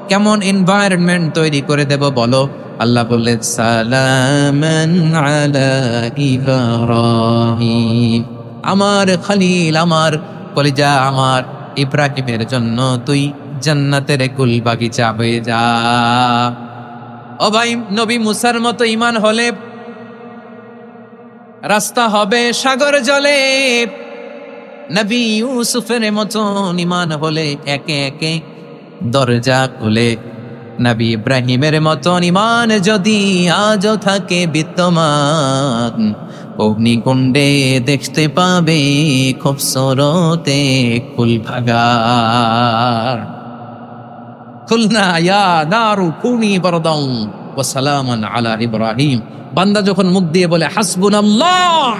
কেমন এনভায়রনমেন্ট তৈরি করে দেব বলো? আল্লাহ বললেন, সালামান আলা ইব্রাহিম, আমার খলিল, আমার কলিজা, আমার ইব্রাহিমের জন্য তুই জান্নাতের কুল বাগিচা হয়ে যা। ও ভাই, নবী মুসার মতো ঈমান হলে রাস্তা হবে সাগর জলে, নবী ইউসুফের মতো ঈমান হলে একে একে দরজা খুলে। নবী ইব্রাহিমের মতো ঈমান যদি আজও থাকে বিদ্যমান, অগ্নিকুণ্ডে দেখতে পাবে খুবসুরতে কুল ভাগার। কুলনা ইয়া নারু কুনি বারদান ওয়া সালামান আলা ইব্রাহিম। বান্দা যখন মুখ দিয়ে বলে হাসবুনাল্লাহ,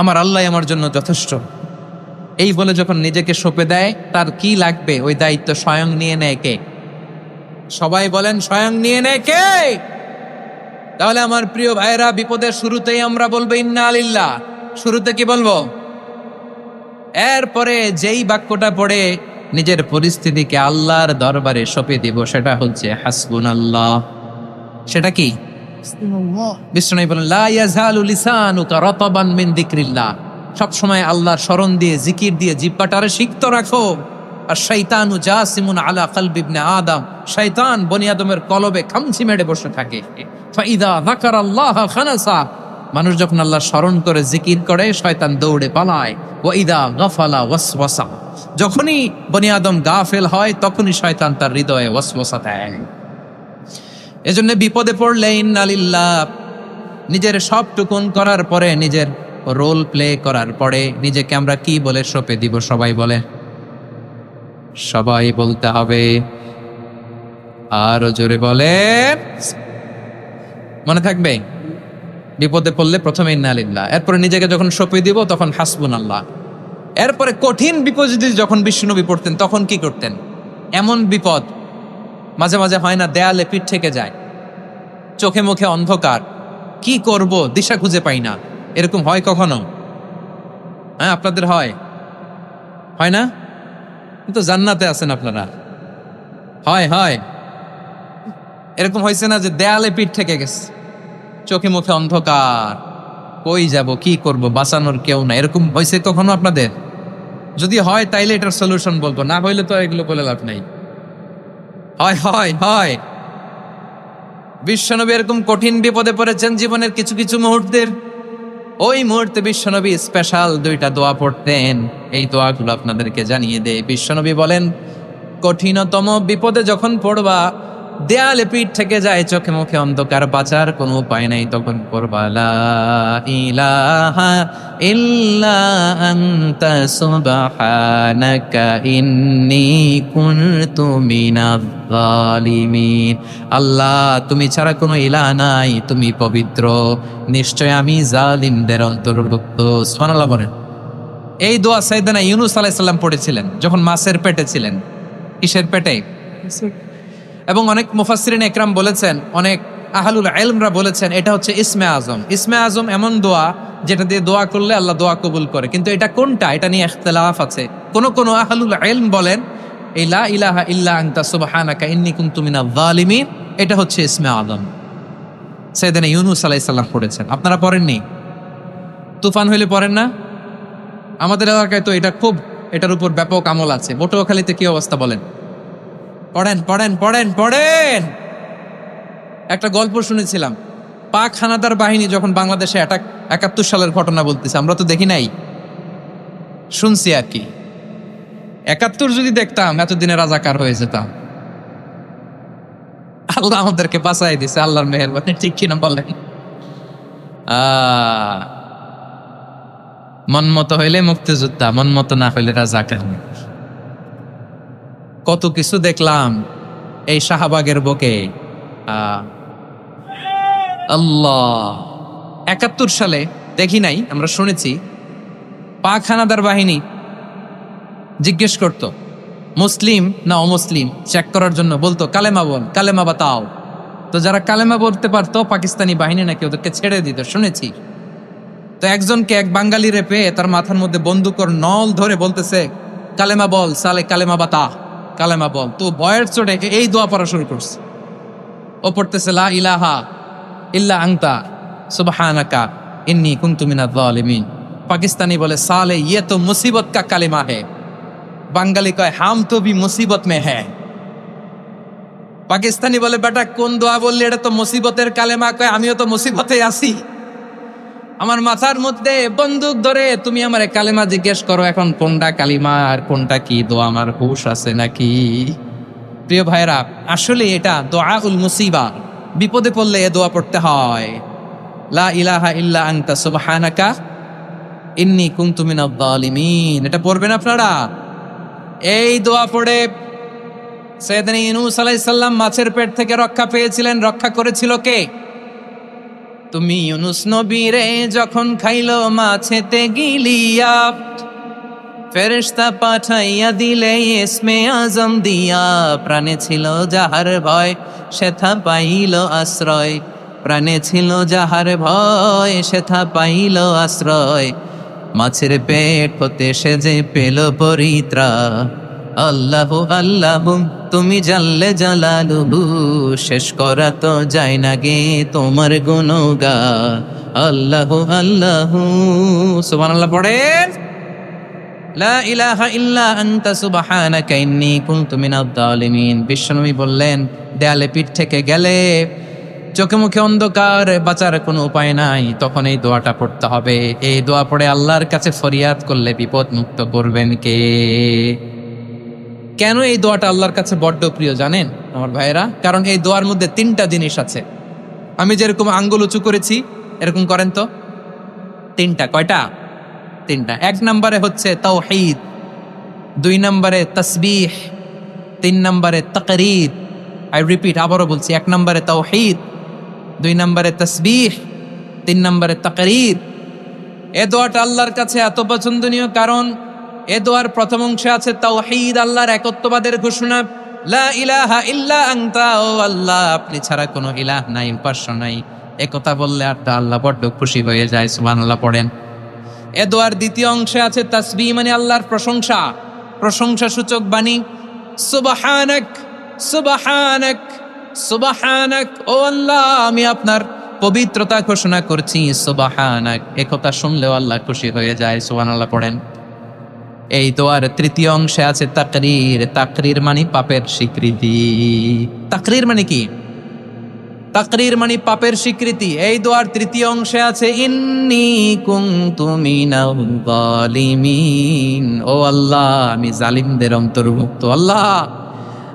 আমার আল্লাহ আমার জন্য যথেষ্ট। এই বলে যখন নিজেকে সঁপে দেয়, তার কি লাগবে ওই দায়িত্ব স্বয়ং নিয়ে নেয় কে? সবাই বলেন, স্বয়ং নিয়ে নেয় কে? তাহলে আমার প্রিয় ভাইরা, বিপদের শুরুতেই আমরা বলবো ইন্না লিল্লাহ। শুরুতে কি বলবো? এরপরে যেই বাক্যটা পড়ে নিজের পরিস্থিতিকে আল্লাহর দরবারে সঁপে দিব, সেটা হচ্ছে হাসবুনাল্লাহ। সেটা কি? বিষ্ণু বলেন, লা ইয়াজালু লিসানুকা রাতাবান মিন যিকরিল্লাহ। সব সময় আল্লাহর স্মরণ দিয়ে, জিকির দিয়ে জিহ্বাটারে সিক্ত রাখো। আর শয়তানু জাসিমুন আলা কলবি ইবনে আদম, শয়তান বনি আদমের কলবে খামচি মেরে বসে থাকে। ফাইদা যাকারাল্লাহ খানাসা, মানুষ যখন আল্লাহর স্মরণ করে জিকির করে, শয়তান দৌড়ে পালায়। ওয়া ইদা গাফালা ওয়াসওয়াসা, যখনই বনি আদম গাফেল হয় তখনই শয়তান তার হৃদয়ে ওয়াসওয়াসা দেয়। এজন্য বিপদে পড়লে ইন্না লিল্লাহ, নিজের সবটুকুন করার পরে, নিজের রোল প্লে করার পরে নিজেকে আমরা কি বলে সঁপে দিব? সবাই বলে, সবাই বলতে হবে, আরো জোরে বলে, মনে থাকবে? বিপদে পড়লে প্রথমে ইন্না লিল্লাহ, এরপরে নিজেকে যখন সঁপে দিব তখন হাসবুনাল্লাহ। এরপরে কঠিন বিপদে যখন বিশ্বনবী পড়তেন তখন কি করতেন? এমন বিপদ মাঝে মাঝে হয় না, দেয়ালে পিঠ থেকে যায়, চোখে মুখে অন্ধকার, কি করব দিশা খুঁজে পাই না, এরকম হয় কখনো? হ্যাঁ, আপনাদের হয়? হয় না? কিন্তু জান্নাতে আছেন আপনারা। হয় হয় এরকম হয়েছে না যে দেয়ালে পিঠ থেকে গেছে, চোখে মুখে অন্ধকার, কই যাব, কি করব, বাঁচানোর কেউ না, এরকম হয়েছে কখনো আপনাদের? যদি হয় তাইলে এটার সলিউশন বলবো, না হইলে তো এগুলো বলে লাভ নাই। হয় হয় হয় বিশ্বনবী এরকম কঠিন বিপদে পড়েছেন জীবনের কিছু কিছু মুহূর্তের। ওই মুহূর্তে বিশ্বনবী স্পেশাল 2টা দোয়া পড়তেন। এই দোয়াগুলো আপনাদেরকে জানিয়ে দেয়। বিশ্বনবী বলেন, কঠিনতম বিপদে যখন পড়বা, দেয়ালে পিঠ থেকে যায়, চোখে মুখে অন্ধকার, বাঁচার কোনো উপায় নাই, তখন পড়বা লা ইলাহা ইল্লা আনতা সুবহানাকা ইন্নী কুনতু মিনাজ জালিমিন। আল্লাহ, তুমি ছাড়া কোনো ইলাহ নাই, তুমি পবিত্র, নিশ্চয় আমি জালিমদের অন্তর্ভুক্ত। সুবহানাল্লাহ বলেন। এই দোয়া সাইয়েদনা ইউনূস আলাইহিস সালাম পড়েছিলেন যখন মাছের পেটে ছিলেন। কিসের পেটে? এবং অনেক মুফাসসিরিন একরাম বলেছেন, অনেক আহলুল ইলমরা বলেছেন, এটা হচ্ছে ইসমে আজম। ইসমে আজম এমন দোয়া যেটা দিয়ে দোয়া করলে আল্লাহ দোয়া কবুল করে, কিন্তু এটা কোনটা, এটা নিয়ে ইখতিলাফ আছে। কোন আহলুল ইলম বলেন এই লা ইলাহা ইল্লা আনতা সুবহানাকা ইন্নী কুনতু মিনাজ জালিমিন, এটা হচ্ছে ইসমে আজম। সাইয়েদনা ইউনূস আলাইহিস সালাম পড়েছেন। আপনারা পড়েননি? তুফান হইলে পড়েন না? আমাদের এলাকায় তো এটা খুব, এটার উপর ব্যাপক আমল আছে। পটুয়াখালীতে কি অবস্থা বলেন? পড়েন পড়েন পড়েন পড়েন। একটা গল্প শুনেছিলাম, পাক হানাদার বাহিনী যখন বাংলাদেশে 71 সালের ঘটনা বলতেছে, আমরা তো দেখি নাই, শুনছি আর কি। 71 যদি দেখতাম এতদিনে রাজাকার হয়ে যেতাম। আল্লাহ আমাদেরকে বাঁচাই দিছে, আল্লাহর মেহেরবানি, ঠিক কিনা বলেন? মন মতো হইলে মুক্তিযোদ্ধা, মন মতো না হইলে রাজাকার। কত কিছু দেখলাম এই শাহবাগের বুকে। আল্লাহ, 71 সালে দেখি নাই, আমরা শুনেছি পাক হানাদার বাহিনী জিজ্ঞেস করত মুসলিম না অমুসলিম চেক করার জন্য, বলতো কালেমা বল, কালেমা বাতাও। তো যারা কালেমা বলতে পারতো পাকিস্তানি বাহিনী নাকি ওদেরকে ছেড়ে দিত, শুনেছি। তো একজনকে, এক বাঙালিরে পেয়ে তার মাথার মধ্যে বন্দুকর নল ধরে বলতেছে, কালেমা বল সালে, কালেমা বাতা, কালেমা বল। তো ভয়ের চোটে এই দোয়া পড়া শুরু করছে। ও পড়তেছে লা ইলাহা ইল্লা আনতা সুবহানাকা ইন্নী কুনতু মিনাজ জালিমিন। পাকিস্তানি বলে সালে ইয়ে তো মুসিবত কা কালেমা হে। বাঙালি কয় হাম তো ভি মুসিবত মে হ্যায়। পাকিস্তানি বলে বেটা কোন দোয়া বললি, এটা তো মুসিবতের কালেমা। কয় আমিও তো মুসিবতে আছি, আমার মাথার মধ্যে বন্দুক ধরে তুমি আমার কালেমা জিজ্ঞেস করো, এখন কোনটা কালিমা আর কোনটা কি দোয়া, আমার হুশ আছে নাকি? প্রিয় ভাইরা, আসলে এটা দোয়াউল মুসিবা, বিপদে পড়লে এ দোয়া পড়তে হয়। লা ইলাহা ইল্লা আনতা সুবহানাকা ইন্নী কুনতু মিনাজ জালিমিন, এটা পড়বেন আপনারা। এই দোয়া পড়ে সাইয়েদনা ইউনূস আলাইহিস সালাম মাছের পেট থেকে রক্ষা পেয়েছিলেন। রক্ষা করেছিল কে? তুমি ইউনুস নবীরে যখন খাইলো মাছেতে গিলিয়া, ফেরেশতা পাঠাইয়া দিলে ইসমে আজম দিয়া, প্রাণে ছিল যাহার ভয় সেথা পাইল আশ্রয়, প্রাণে ছিল যাহার ভয় সেথা পাইল আশ্রয়, মাছের পেট হতে সে যে পেল পরিত্রাণ। আল্লাহ আল্লাহ তুমি জাল্লে জালালুহু, শেষ করা তো যায় না গে তোমার গুণগান। আল্লাহ আল্লাহ সুবহানাল্লাহ পড়েন। লা ইলাহা ইল্লা আনতা সুবহানাকা ইন্নী কুনতু মিনাজ জালিমিন। বিশ্বনবী বললেন, দেয়ালে পিঠ থেকে গেলে, চোখে মুখে অন্ধকার, বাঁচার কোনো উপায় নাই, তখন এই দোয়াটা পড়তে হবে। এই দোয়া পড়ে আল্লাহর কাছে ফরিয়াদ করলে বিপদ মুক্ত করবেন কে? কেন এই দোয়াটা আল্লাহর কাছে বড্ড প্রিয় জানেন আমার ভাইয়েরা? কারণ এই দোয়ার মধ্যে 3টা জিনিস আছে। আমি যেরকম আঙ্গুল উঁচু করেছি এরকম করেন তো। 3টা। কয়টা? 3টা। 1 নম্বরে হচ্ছে তাওহীদ, 2 নম্বরে তাসবিহ, 3 নম্বরে তাকরীর। আই রিপিট, আবারও বলছি, 1 নম্বরে তাওহীদ, 2 নম্বরে তাসবিহ, 3 নম্বরে তাকরীর। এ দোয়াটা আল্লাহর কাছে এত পছন্দনীয় কারণ এ দোয়ার প্রথম অংশে আছে তাওহীদ, আল্লাহর একত্ববাদের ঘোষণা। লা ইলাহা ইল্লা আনতা, ও আল্লাহ আপনি ছাড়া কোনো ইলাহ নাই, উপাস্য নাই। একথা বললে আর আল্লাহ বড্ড খুশি হয়ে যায়। সুবহানাল্লাহ পড়েন। এ দোয়ার দ্বিতীয় অংশে আছে তাসবিহ, মানে আল্লাহর প্রশংসা, প্রশংসা সূচক বাণী। সুবহানাক সুবহানাক সুবহানাক, ও আল্লাহ আমি আপনার পবিত্রতা ঘোষণা করছি। সুবহানাক, একথা শুনলেও আল্লাহ খুশি হয়ে যায়। সুবহানাল্লাহ পড়েন। এই দোয়ার তৃতীয় অংশে আছে তাকরীর। তাকরীর মানে পাপের স্বীকৃতি। তাকরীর মানে কি? তাকরীর মানে পাপের স্বীকৃতি। এই দোয়ার তৃতীয় অংশে আছে ইন্নী কুনতু মিনাল জালিমিন, ও আল্লাহ আমি জালিমদের অন্তর্ভুক্ত। আল্লাহ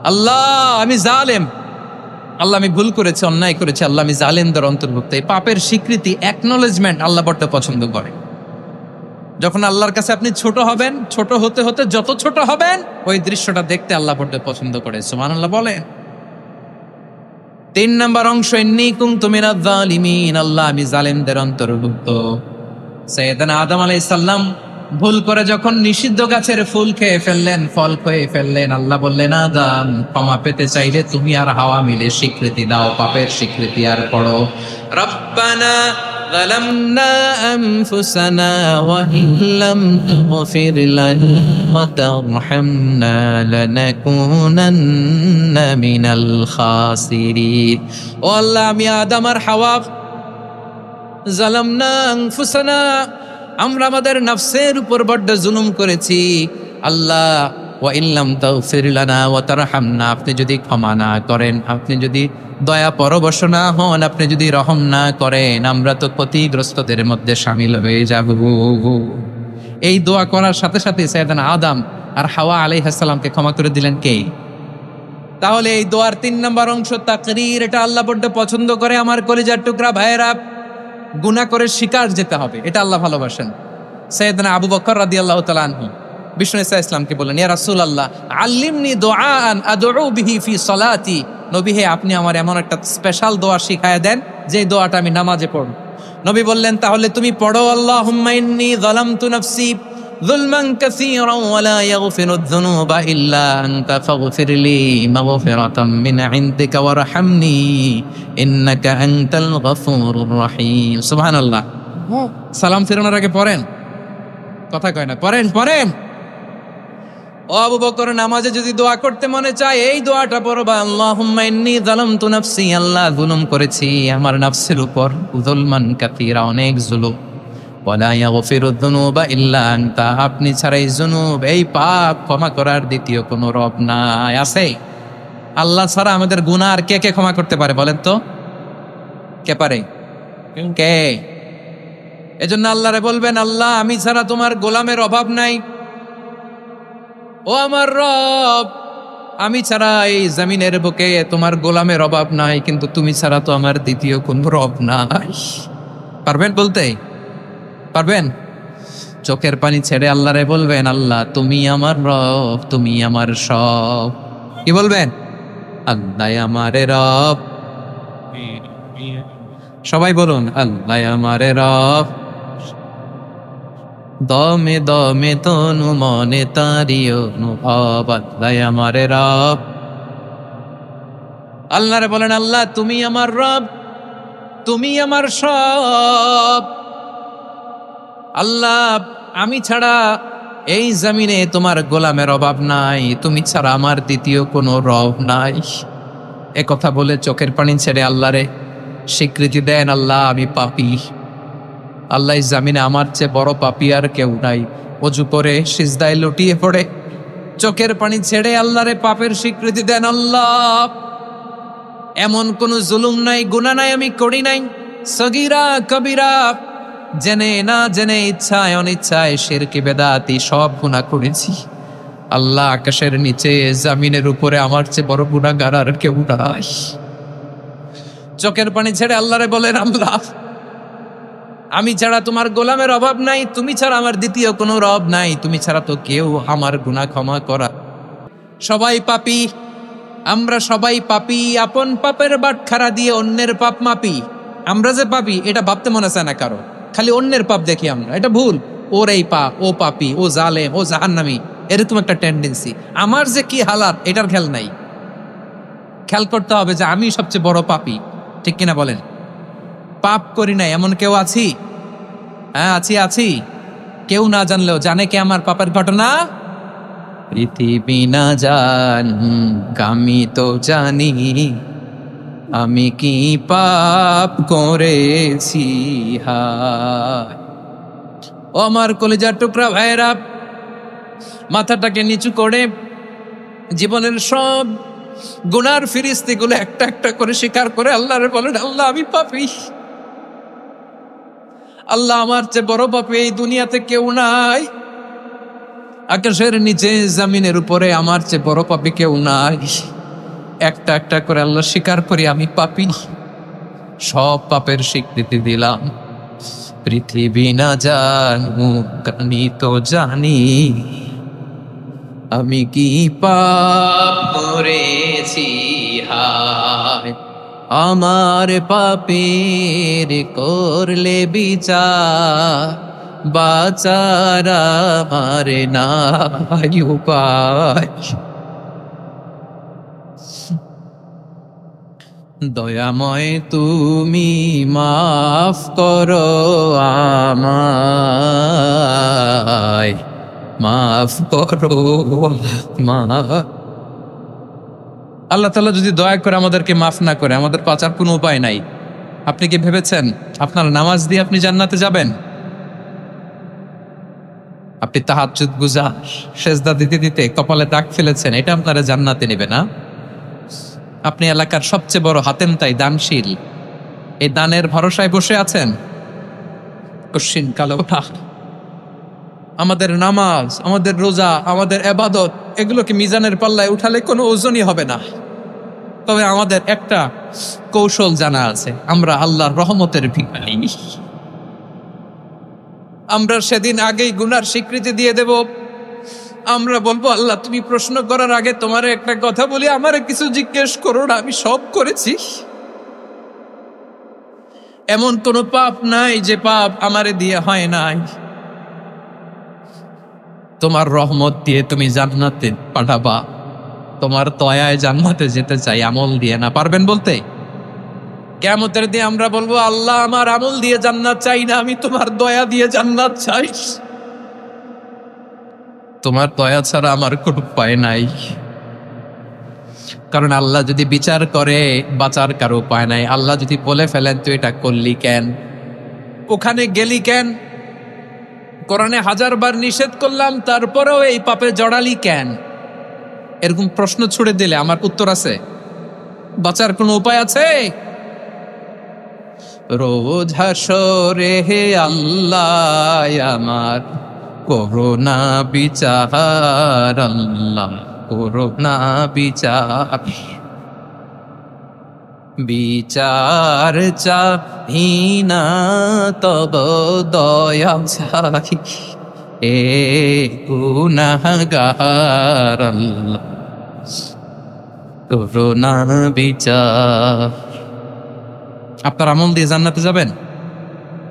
আল্লাহ আমি জালেম, আল্লাহ আমি ভুল করেছি, অন্যায় করেছি, আল্লাহ আমি জালেমদের অন্তর্ভুক্ত। এই পাপের স্বীকৃতি, অ্যাকনোলেজমেন্ট আল্লাহ বড্ড পছন্দ করে। যখন আল্লাহর কাছে আপনি ছোট হবেন, ছোট হতে হতে যত ছোট হবেন, ওই দৃশ্যটা দেখতে আল্লাহ বড্ড পছন্দ করে। সুবহানাল্লাহ বলেন। 3 নম্বর অংশ ইন্নী কুনতু মিনাজ জালিমিন, আল্লাহ আমি জালেমদের অন্তর্ভুক্ত। সাইয়েদনা আদম আলাইহিস সালাম ভুল করে যখন নিষিদ্ধ গাছের ফুল খেয়ে ফেললেন, ফল খেয়ে ফেললেন, আল্লাহ বললেন আদম ক্ষমা পেতে চাইলে তুমি আর হাওয়া মিলে স্বীকৃতি দাও, পাপের স্বীকৃতি আর পড়ো। রব্বানা ظلمنا أنفسنا وإن لم تغفر لنا وترحمنا لنكونن من الخاسرين। ও আল্লাহ আমি আদম আর হাওয়া জালামনা আনফুসানা, আমরা আমাদের নফসের উপর বড্ড জুলুম করেছি। আল্লাহ ওয়া ইল্লাম তাগফির লানা ওয়া তারহামনা, আপনি যদি ক্ষমা না করেন, আপনি যদি দয়া পরবশ না হন, আপনি যদি রহম না করেন, আমরা তো ক্ষতিগ্রস্তদের মধ্যে শামিল হয়ে যাব। এই দোয়া করার সাথে সাথে সাইয়েদনা আদম আর হাওয়া আলাইহিস সালামকে ক্ষমা করে দিলেন কে? তাহলে এই দোয়ার 3 নম্বর অংশ তাকরীর, এটা আল্লাহ বড্ড পছন্দ করে। আমার কলিজার টুকরা ভাইয়েরা, গুনাহ করে শিকার যেতে হবে, এটা আল্লাহ ভালোবাসেন। সাইয়েদনা আবু বকর রাদিয়াল্লাহু তাআলা আনহু বিষ্ণু ইসলামকে বললেন, ইয়া রাসূলুল্লাহ আল্লিমনি দুআআন আদউ বিহি ফি সলাতি, নবী হে আপনি আমার এমন একটা স্পেশাল দোয়া শিখায় দেন যে দোয়াটা আমি নামাজে পড়ব। নবী বললেন, তাহলে তুমি পড়ো আল্লাহুম্মা ইন্নী যালামতু নাফসি যুলমান কাসীরান ওয়া লা ইয়াগফিরুয যুনুবা ইল্লা আনতা ফাগফিরলি মাগফিরাতাম মিন ইনদিকা ওয়ারহামনি ইন্নাকা আনতাল গফুরুর রহিম। সুবহানাল্লাহ। সালাম ফেরানোর আগে পড়েন, কথা কয় না, পড়েন পড়েন। ও আবু বকর, নামাজে যদি দোয়া করতে মনে চায় এই দোয়াটা পড়বা, আল্লাহুম্মা ইন্নী যালামতু নাফসি, আল্লাহ জুলুম করেছি আমার নফসের উপর, যুলমান কাসীরা, অনেক জুলুম, ওয়া লা ইয়াগফিরুয যুনুবা ইল্লা আনতা, আপনি ছাড়া এই জুনুব, এই পাপ ক্ষমা করার দ্বিতীয় কোনো রব নাই। আছে? আল্লাহ ছাড়া আমাদের গুনাহ আর কে কে ক্ষমা করতে পারে বলেন তো? কে পারে? কে? এজন্য আল্লাহরে বলবেন, আল্লাহ আমি ছাড়া তোমার গোলামের অভাব নাই, ও আমার রব আমি ছাড়া এই জমিনের বুকে তোমার গোলামের অভাব নাই, কিন্তু তুমি ছাড়া তো আমার দ্বিতীয় কোন রব নাই। পারবেন বলতে? পারবেন? চোখের পানি ছেড়ে আল্লাহরে বলবেন, আল্লাহ তুমি আমার রব, তুমি আমার সব। কি বলবেন? আল্লাহ আমারে রব, সবাই বলুন, আল্লাহ আমারে রব, দমে দমে তনু মনে তারি অনুভব, আল্লাহ আমারে রব। আল্লাহরে বলেন, আল্লাহ তুমি আমার রব, তুমি আমার সব। আল্লাহ আমি ছাড়া এই জমিনে তোমার গোলামের অভাব নাই, তুমি ছাড়া আমার দ্বিতীয় কোনো রব নাই। এ কথা বলে চোখের পানি ছেড়ে আল্লাহরে স্বীকৃতি দেন, আল্লাহ আমি পাপী। আল্লাহ এই জমিনে আমার চেয়ে বড় পাপী আর কেউ নাই। অজু করে সিজদায় লুটিয়ে পড়ে চোখের পানি ছেড়ে আল্লাহরে পাপের স্বীকৃতি দেন, আল্লাহ এমন কোন জুলুম নাই, গুনাহ নাই আমি করি নাই, সগীরা কবিরা, জেনে না জেনে, ইচ্ছায় অনিচ্ছায়, শিরকি বেদাতি সব গুনাহ করেছি। আল্লাহ আকাশের নিচে জমিনের উপরে আমার চেয়ে বড় গুনাহগার আর কেউ নাই। চোখের পানি ছেড়ে আল্লাহরে বলেন, আল্লাহ আমি ছাড়া তোমার গোলামের অভাব নাই, তুমি ছাড়া আমার দ্বিতীয় কোনো রব নাই, তুমি ছাড়া তো কেউ আমার গুনাহ ক্ষমা করা। সবাই পাপী, আমরা সবাই পাপী, আপন পাপের বাটখারা দিয়ে অন্যের পাপ মাপি। আমরা যে পাপী এটা ভাবতে মনে চায় না কারো, খালি অন্যের পাপ দেখি আমরা, এটা ভুল। ওর এই পাপ, ও পাপী, ও জালেম, ও জাহান্নামী, এরকম একটা টেন্ডেন্সি। আমার যে কি হালাত এটার খেয়াল নাই। খেয়াল করতে হবে যে আমি সবচেয়ে বড় পাপী, ঠিক কিনা বলেন? পাপ করি না এমন কেউ আছি? হ্যাঁ আছি। কেউ না জানলেও জানে কে আমার পাপের ঘটনা? পৃথিবী না জান আমি তো জানি, আমি কি পাপ করেছি। হায় ও আমার কলিজার টুকরা ভাইরা, মাথাটাকে নিচু করে জীবনের সব গুনার ফিরিস্তিগুলো একটা একটা করে স্বীকার করে আল্লাহরে বলেন, আল্লাহ আমি পাপী। আল্লাহ আমার চেয়ে বড় পাপী এই দুনিয়াতে কেউ নাই। আকাশের নিচে জমিনের উপরে আমার চেয়ে বড় পাপী কেউ নাই। একটা একটা করে আল্লাহ স্বীকার করি আমি পাপী, সব পাপের স্বীকৃতি দিলাম। পৃথিবী না জানু আমি তো জানি, আমি কি পাপ করেছি। হায় আমার পাপের করলে বিচার, বাঁচার আমার নাই উপায়। দয়াময় তুমি মাফ করো আমায়, মাফ করো মা। আল্লাহ তাআলা যদি দয়া করে আমাদেরকে মাফ না করে, আমাদের বাঁচার কোনো উপায় নাই। আপনি কি ভেবেছেন আপনার নামাজ দিয়ে আপনি জান্নাতে যাবেন? আপনি তাহাজ্জুদ গুজার, সেজদা দিতে দিতে কপালে দাগ ফেলেছেন, এটা আপনারা জান্নাতে নেবে না? আপনি এলাকার সবচেয়ে বড় হাতেম তাই দানশীল, এই দানের ভরসায় বসে আছেন। কশিন কালো ওঠা আমাদের নামাজ, আমাদের রোজা, আমাদের ইবাদত, এগুলোকে মিজানের পাল্লায় উঠালে কোনো ওজনই হবে না। তবে আমাদের একটা কৌশল জানা আছে, আমরা আল্লাহর রহমতের ভিখারি। আমরা সেদিন আগেই গুনার স্বীকৃতি দিয়ে দেব। আমরা বলবো, আল্লাহ তুমি প্রশ্ন করার আগে তোমারে একটা কথা বলি, আমারে কিছু জিজ্ঞেস করো না, আমি সব করেছি। এমন কোনো পাপ নাই যে পাপ আমারে দিয়ে হয় নাই। তোমার রহমত দিয়ে তুমি জান্নাতে পাঠাবা, তোমার দয়ায় জান্নাতে যেতে চাই, আমল দিয়ে না। পারবেন বলতে? কিয়ামতের দিন আমরা বলবো, আল্লাহ আমার আমল দিয়ে জান্নাত চাই না, আমি তোমার দয়া দিয়ে জান্নাত চাই। তোমার দয়া ছাড়া আমার কোনো উপায় নাই। কারণ আল্লাহ যদি বিচার করে বাঁচার কারো উপায় নাই। আল্লাহ যদি বলে ফেলেন তুই এটা করলি কেন, ওখানে গেলি কেন, কোরআনে 1000 বার নিষেধ করলাম তারপরেও এই পাপে জড়ালি কেন, এরকম প্রশ্ন ছুড়ে দিলে আমার উত্তর আছে? বাঁচার কোনো উপায় আছে? রোজ হাসরে হে আল্লাহ আমার করোনা বিচার, আল্লাহ করোনা বিচার। বিচার চাহি না তব দয়া চাহি, এ গুনাহগার আল্লাহ করোনা বিচার। আপনার আমল দিয়ে জান্নাতে যাবেন?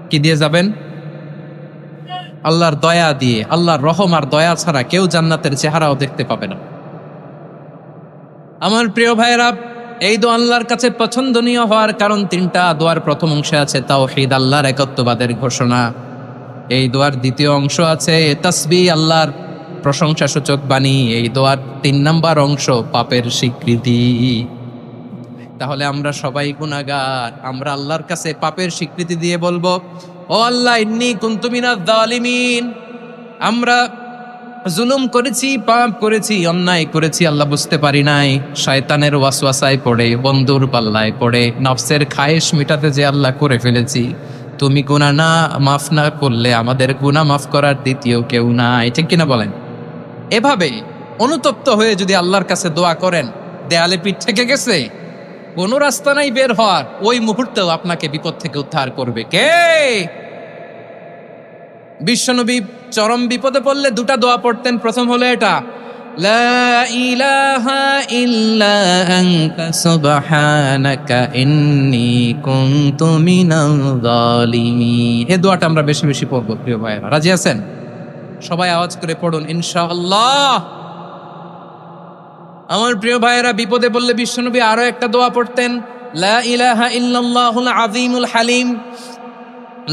কি দিয়ে যাবেন? আল্লাহর দয়া দিয়ে। আল্লাহর রহম আর দয়া ছাড়া কেউ জান্নাতের চেহারাও দেখতে পাবে না। আমার প্রিয় ভাইয়েরা, এই দোয়া আল্লাহর কাছে পছন্দনীয় হওয়ার কারণ তিনটা। দোয়ার প্রথম অংশে আছে তাওহীদ, আল্লাহর একত্ববাদের ঘোষণা। এই দোয়ার দ্বিতীয় অংশ আছে তাসবিহ, আল্লাহর প্রশংসা সূচক বাণী। এই দোয়ার 3 নাম্বার অংশ পাপের স্বীকৃতি। তাহলে আমরা সবাই গুনাহগার, আমরা আল্লাহর কাছে পাপের স্বীকৃতি দিয়ে বলবো, ও আল্লাহ, ইন্নী কুনতু মিনাজ জালিমিন, আমরা জুলুম করেছি, পাপ করেছি, অন্যায় করেছি, আল্লাহ বুঝতে পারি নাই, শয়তানের ওয়াসওয়াসায় পড়ে, বন্ধুর পাল্লায় পড়ে, নফসের খায়েশ মিটাতে যে আল্লাহ করে ফেলেছি। তুমি গুনাহ না মাফ না করলে আমাদের গুনাহ মাফ করার দ্বিতীয় কেউ নাই। ঠিক কিনা বলেন? এভাবে অনুতপ্ত হয়ে যদি আল্লাহর কাছে দোয়া করেন, দেয়ালে পিঠ থেকে গেছে, কোনো রাস্তা নাই বের হওয়ার, ওই মুহূর্তেও আপনাকে বিপদ থেকে উদ্ধার করবে কে? বিশ্বনবী চরম বিপদে পড়লে 2টা দোয়া পড়তেন। প্রথম হলো এটা, লা ইলাহা ইল্লা আনতা সুবহানাকা ইন্নী কুনতু মিনাল জালিমিন। এই দোয়াটা আমরা বেশি বেশি পড়ব প্রিয় ভাইরা। রাজি আছেন? সবাই আওয়াজ করে পড়ুন ইনশাআল্লাহ। আমার প্রিয় ভাইয়েরা, বিপদে পড়লে বিশ্বনবী আরো একটা দোয়া পড়তেন, লা ইলাহা ইল্লাল্লাহুল আযীমুল হালিম,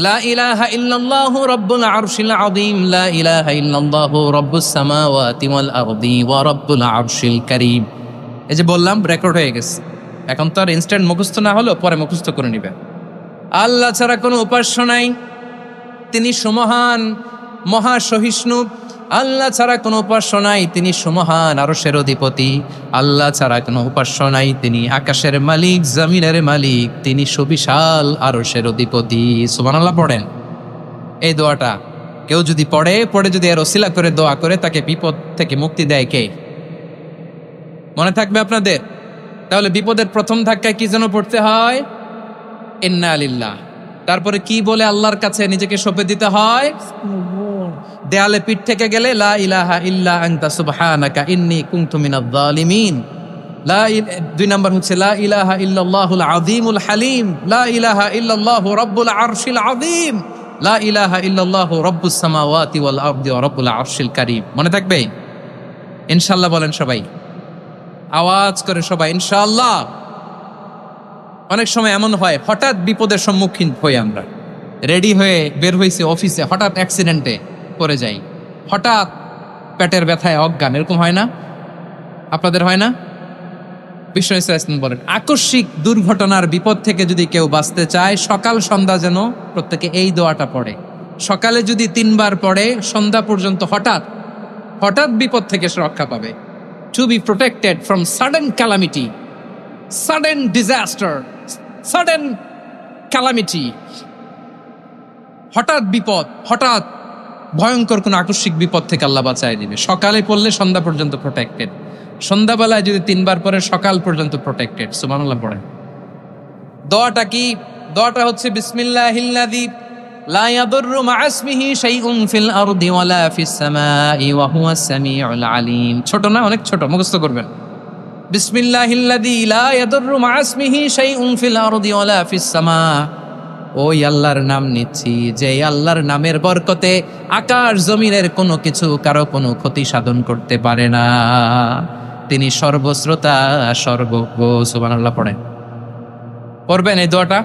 লা ইলাহা ইল্লাল্লাহু রাব্বুল আরশিল আযীম, লা ইলাহা ইল্লাল্লাহু রাব্বুস সামাওয়াতি ওয়াল আরদি ওয়া রাব্বুল আরশিল কারীম। এই যে বললাম, রেকর্ড হয়ে গেছে। এখন তো আর ইনস্ট্যান্ট মুখস্থ না হলো, পরে মুখস্থ করে নিবেন। আল্লাহ ছাড়া কোনো উপাস্য নাই, তিনি সুমহান, মহাসহিষ্ণু। আল্লাহ ছাড়া কোনো উপাস্য নাই, তিনি সুমহান, আরশের অধিপতি। আল্লাহ ছাড়া কোনো উপাস্য নাই, তিনি আকাশের মালিক, জমিনের মালিক, তিনি সুবিশাল, আরশের অধিপতি। সুবহানাল্লাহ পড়েন। এই দোয়াটা কেউ যদি পড়ে যদি এর ওসিলা করে দোয়া করে, তাকে বিপদ থেকে মুক্তি দেয় কে? মনে থাকবে আপনাদের? তাহলে বিপদের প্রথম ধাক্কায় কি যেন পড়তে হয়? ইন্না লিল্লাহ। তারপরে কি বলে আল্লাহর কাছে নিজেকে সঁপে দিতে হয়? দেয়ালে পিঠ থেকে গেলে লা ইলাহা ইল্লা আনতা সুবহানাকা ইন্নী কুনতু মিনাজ জালিমিন। 2 নাম্বার হচ্ছে লা ইলাহা ইল্লাল্লাহুল আযীমুল হালিম, লা ইলাহা ইল্লাল্লাহু রাব্বুল আরশিল আযীম, লা ইলাহা ইল্লাল্লাহু রাব্বুস সামাওয়াতি ওয়াল আরদি ওয়া রাব্বুল আরশিল কারীম। মনে থাকবে? ইনশাআল্লাহ বলেন সবাই, আওয়াজ করে সবাই ইনশাআল্লাহ। অনেক সময় এমন হয়, হঠাৎ বিপদের সম্মুখীন হই আমরা, রেডি হয়ে বের হইছে অফিসে, হঠাৎ অ্যাক্সিডেন্টে পড়ে যাই, হঠাৎ পেটের ব্যথায় অজ্ঞান, এরকম হয় না? আপনাদের হয় না? বিষ্ণু ইসলাম বলেন, আকস্মিক দুর্ঘটনার বিপদ থেকে যদি কেউ বাঁচতে চায়, সকাল সন্ধ্যা যেন প্রত্যেকে এই দোয়াটা পড়ে। সকালে যদি 3 বার পড়ে, সন্ধ্যা পর্যন্ত হঠাৎ হঠাৎ বিপদ থেকে সে রক্ষা পাবে। To be protected from sudden calamity, sudden disaster, sudden calamity. হঠাৎ বিপদ, হঠাৎ ভয়ঙ্কর কোন আকস্মিক বিপদ থেকে আল্লাহ বাঁচায় দিবে। সকালে পড়লে সন্ধ্যা পর্যন্ত প্রোটেক্টেড, সন্ধ্যাবেলায় যদি 3 বার পরে সকাল পর্যন্ত প্রোটেক্টেড। সুবহানাল্লাহ পড়েন। দোয়াটা কি? দোয়াটা হচ্ছে বিসমিল্লাহিল্লাযী লা ইয়াদুররু মা ইসমিহি শাইউন ফিল আরদি ওয়ালা ফিস সামাই ওয়া হুয়াস সামিউল আলিম। ছোট না? অনেক ছোট, মুখস্থ করবেন। বিসমিল্লাহিল্লাযী লা ইয়াদুররু মা ইসমিহি শাইউন ফিল আরদি ওয়ালা ফিস সামা। ওই আল্লাহর নাম নিচ্ছি, যে আল্লাহর নামের বরকতে আকাশ জমিনের কোনো কিছু কারো কোনো ক্ষতি সাধন করতে পারে না। তিনি সর্বশ্রোতা, সর্বজ্ঞ। সুবহানাল্লাহ পড়েন। পড়বেন এই দোয়াটা,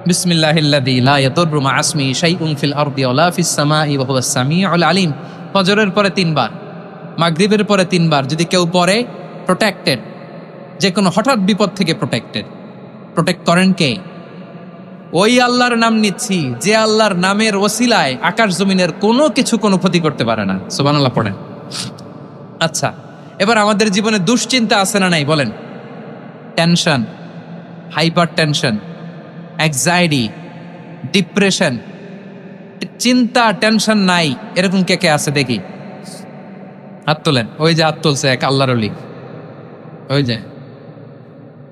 বিসমিল্লাহিল্লাযী লা ইয়াদুররু মা ইসমিহি শাইউন ফিল আরদি ওয়ালা ফিস সামাই ওয়া হুয়াস সামিউল আলিম। ফজরের পরে 3 বার, মাগরিবের পরে 3 বার যদি কেউ পড়ে, প্রোটেক্টেড, যে কোনো হঠাৎ বিপদ থেকে প্রোটেক্টেড। প্রোটেক্ট করেন কে? ওই আল্লাহর নাম নিচ্ছি, যে আল্লাহর নামের ওসিলায় আকাশ জমিনের কোনো কিছু কোনো ক্ষতি করতে পারে না। সুবহানাল্লাহ পড়েন। আচ্ছা, এবার আমাদের জীবনে দুশ্চিন্তা আছে না নাই বলেন? Tension, hyper tension, anxiety, depression, চিন্তা, টেনশন নাই, এরকম কে কে আছে দেখি? হাত তোলেন। ওই যে হাত তুলছে এক আল্লাহর ওলি, ওই যে।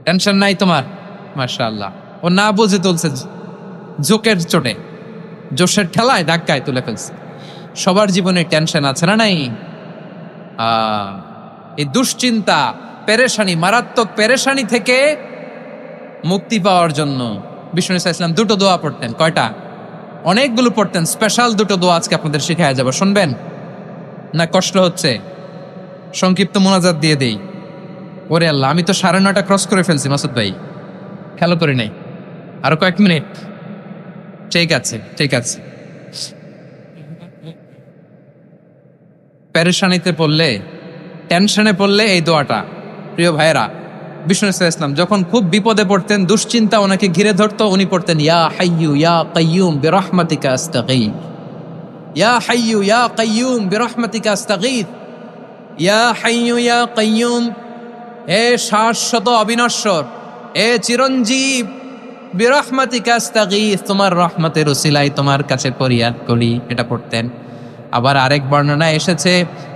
টেনশন নাই তোমার? মাশাআল্লাহ। ও না বুঝে তুলছে, জোকের চোটে, জোশের ঠেলায় ধাক্কায় তুলে ফেলছে। সবার জীবনে টেনশন আছে না নাই? এই দুশ্চিন্তা, পেরেশানি, মারাত্মক পেরেশানি থেকে মুক্তি পাওয়ার জন্য বিষ্ণু ইসলাম দুটো দোয়া পড়তেন। কয়টা? অনেকগুলো পড়তেন। স্পেশাল দুটো দোয়া আজকে আপনাদের শিখায়া যাব, শুনবেন না? কষ্ট হচ্ছে? সংক্ষিপ্ত মোনাজাত দিয়ে দেই। ওরে আল্লাহ, আমি তো 9:30 ক্রস করে ফেলছি মাসুদ ভাই, খেয়াল করি নাই। আরো কয়েক মিনিট। ঠিক আছে, ঠিক আছে। পেরেশানিতে পড়লে, টেনশনে পড়লে এই দোয়াটা, প্রিয় ভাইয়েরা, বিষ্ণু ইসলাম যখন খুব বিপদে পড়তেন, দুশ্চিন্তা ওনাকে ঘিরে ধরতো, উনি পড়তেন ইয়া হাইয়ু ইয়া কাইয়ুম বিরহমাতিকা আস্তাগীথ, ইয়া হাইয়ু ইয়া কাইয়ুম বিরহমাতিকা আস্তাগীথ, ইয়া হাইয়ু ইয়া কাইয়ুম, হে শাশ্বত অবিনশ্বর, হে চিরঞ্জীব, বিরহমাতিকা আস্তাগীথ, তোমার রহমতের উসিলায় তোমার কাছে ফরিয়াদ করি, এটা পড়তেন। আবার আরেক বর্ণনা এসেছে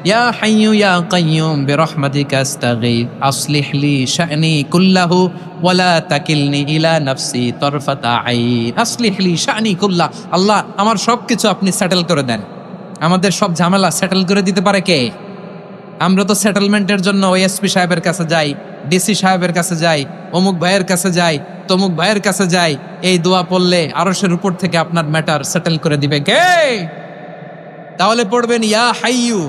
ইয়া হাইয়ু ইয়া কাইয়ুম বিরহমাতিকা আস্তাগীথ আসলিহ লি শা'নি কুল্লাহু ওয়ালা তাকিলনি ইলা নাফসি তরফাতা আইন। আসলিহ লি শা'নি কুল্লাহ, আল্লাহ আমার সবকিছু আপনি সেটেল করে দেন। আমাদের সব ঝামেলা সেটেল করে দিতে পারে কে? আমরা তো সেটেলমেন্টের জন্য ওএসপি সাহেবের কাছে যাই, ডিসি সাহেবের কাছে যাই, অমুক ভাইয়ের কাছে যাই, তমুক ভাইয়ের কাছে যাই। এই দোয়া পড়লে আরশের উপর থেকে আপনার ম্যাটার সেটেল করে দিবে কে? তাহলে পড়বেন ইয়া হাইয়ু,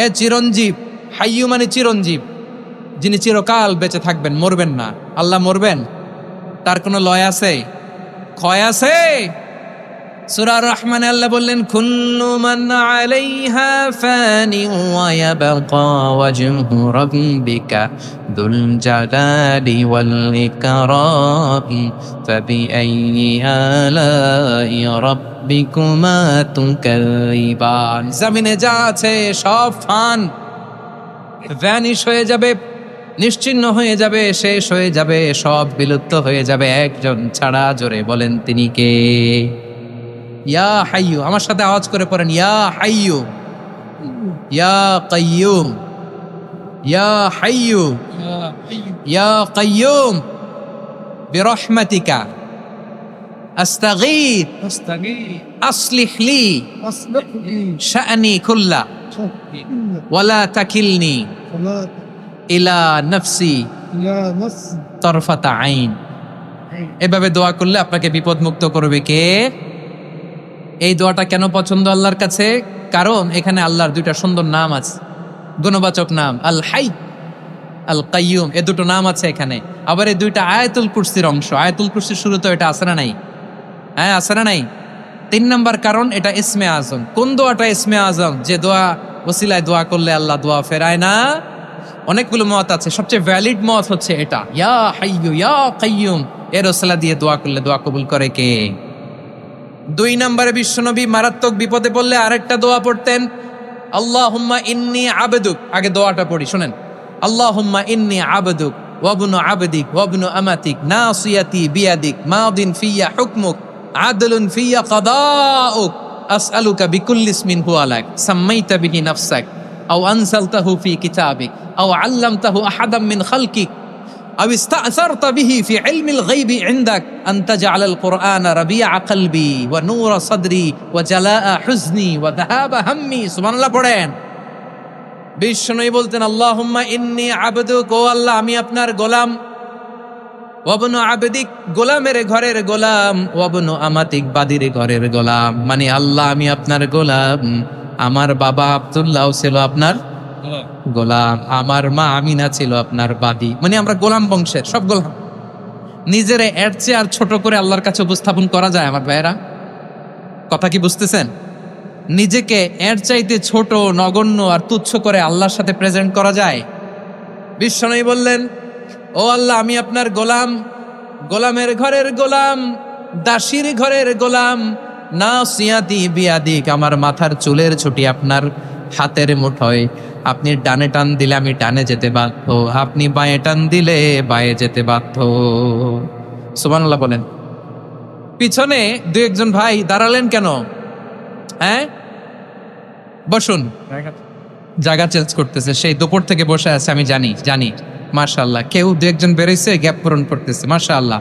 এ চিরঞ্জীব। হাইয়ু মানে চিরঞ্জীব, যিনি চিরকাল বেঁচে থাকবেন, মরবেন না। আল্লাহ মরবেন? তার কোনো লয় আছে? ক্ষয় আছে? সূরা রহমানে আল্লাহ বললেন কুল্লু মান আলাইহা ফানি ওয়া ইয়াবকা ওয়াজহু রাব্বিকা যুল জালালি ওয়াল ইকরাম ফাবিআইয়ি আলাই রাব্বিকুমা তুকাযিবান। জমিনে যা আছে সব ফান, ভ্যানিশ হয়ে যাবে, নিশ্চিহ্ন হয়ে যাবে, শেষ হয়ে যাবে, সব বিলুপ্ত হয়ে যাবে একজন ছাড়া। জোরে বলেন তিনি কে? ইয়া হাইয়ু, আমার সাথে আওয়াজ করে পড়েন ইয়া হাইয়ু ইয়া কাইয়ুম, ইয়া হাইয়ু ইয়া কাইয়ুম বিরহমাতিকা আস্তাগীথ আসলিহ লি শা'নি কুল্লা ওয়ালা তাকিলনি ইলা নাফসি তরফাতা আইন। এভাবে দোয়া করলে আপনাকে বিপদ মুক্ত করবে কে? এই দোয়াটা কেন পছন্দ আল্লাহর কাছে? কারণ এখানে আল্লাহর দুইটা সুন্দর নাম আছে, গুণবাচক নাম, আল হাই, আল কাইয়ুম, এ দুটো নাম আছে এখানে। আবার এই দুইটা আয়াতুল কুরসির অংশ। আয়াতুল কুরসির শুরুতে এটা আছে না নাই? হ্যাঁ, আছে না নাই? 3 নাম্বার কারণ, এটা ইসমে আজম। কোন দোয়াটা ইসমে আজম? যে দোয়া ওসিলায় দোয়া করলে আল্লাহ দোয়া ফেরায় না। অনেকগুলো মত আছে, সবচেয়ে ভ্যালিড মত হচ্ছে এটা, ইয়া হাইয়ু ইয়া কাইয়ুম, এর ওসিলা দিয়ে দোয়া করলে দোয়া কবুল করে কে? 2 নম্বরে বিশ্বনবী মারাত্মক বিপদে পড়লে আরেকটা দোয়া পড়তেন, আল্লাহুম্মা ইন্নী আবদুক। আগে দোয়াটা পড়ি, শুনেন। আল্লাহুম্মা ইন্নী আবদুক ওয়াবনু আবদিক ওয়াবনু আমাতিক নাসিয়াতি বিয়াদিক মাদিন ফিয়া হুকমুক আদলুন ফিয়া কাদাউক আসআলুকা বিকুল্লি ইসমিন হুয়া লাক সাম্মাইতা বিহি নাফসাক আও আনজালতাহু ফি কিতাবিক আও আল্লামতাহু আহাদাম মিন খালকিক أو استأثرت به في علم الغيب عندك أن تجعل القرآن ربيع قلبي ونور صدري وجلاء حزني وذهاب همي। سبحان الله পড়েন। বিষ্ণুই বলতেন আল্লাহুম্মা ইন্নী আবদুক, ও আল্লাহ আমি আপনার গোলাম, ওয়াবনু আবদিক, গোলামের ঘরের গোলাম, ওয়াবনু আমাতিক, বাদির ঘরের গোলাম। মানে আল্লাহ আমি আপনার গোলাম, আমার বাবা আব্দুল্লাহ ছিল আপনার গোলাম, আমার মা আমিনা ছিল আপনার বাদী। মানে আমরা গোলাম বংশের, সব গোলাম। নিজেরে এর চেয়ে আর ছোট করে আল্লাহর কাছে উপস্থাপন করা যায় আমার ভাইয়েরা? কথা কি বুঝতেছেন? নিজেকে এর চাইতে ছোট, নগণ্য আর তুচ্ছ করে আল্লাহর সাথে প্রেজেন্ট করা যায়? বিশ্বনবী বললেন ও আল্লাহ আমি আপনার গোলাম, গোলামের ঘরের গোলাম, দাসীর ঘরের গোলাম, নাসিয়াতি বিয়াদিক, আমার মাথার চুলের ছুটি আপনার হাতের মুঠোয়। আপনি ডানে টান দিলে আমি ডানে যেতে বাধ্য, আপনি বাঁয়ে টান দিলে বাঁয়ে যেতে বাধ্য। সুবহানাল্লাহ বলেন। পিছনে 2-1 ভাই দাঁড়ালেন কেন? হ্যাঁ, বসুন। জায়গা চেঞ্জ করতেছে, সেই দুপুর থেকে বসে আছে, আমি জানি। মাশাআল্লাহ, কেউ 2-1 বেরোইছে, গ্যাপ পূরণ করতেছে। মাশাআল্লাহ।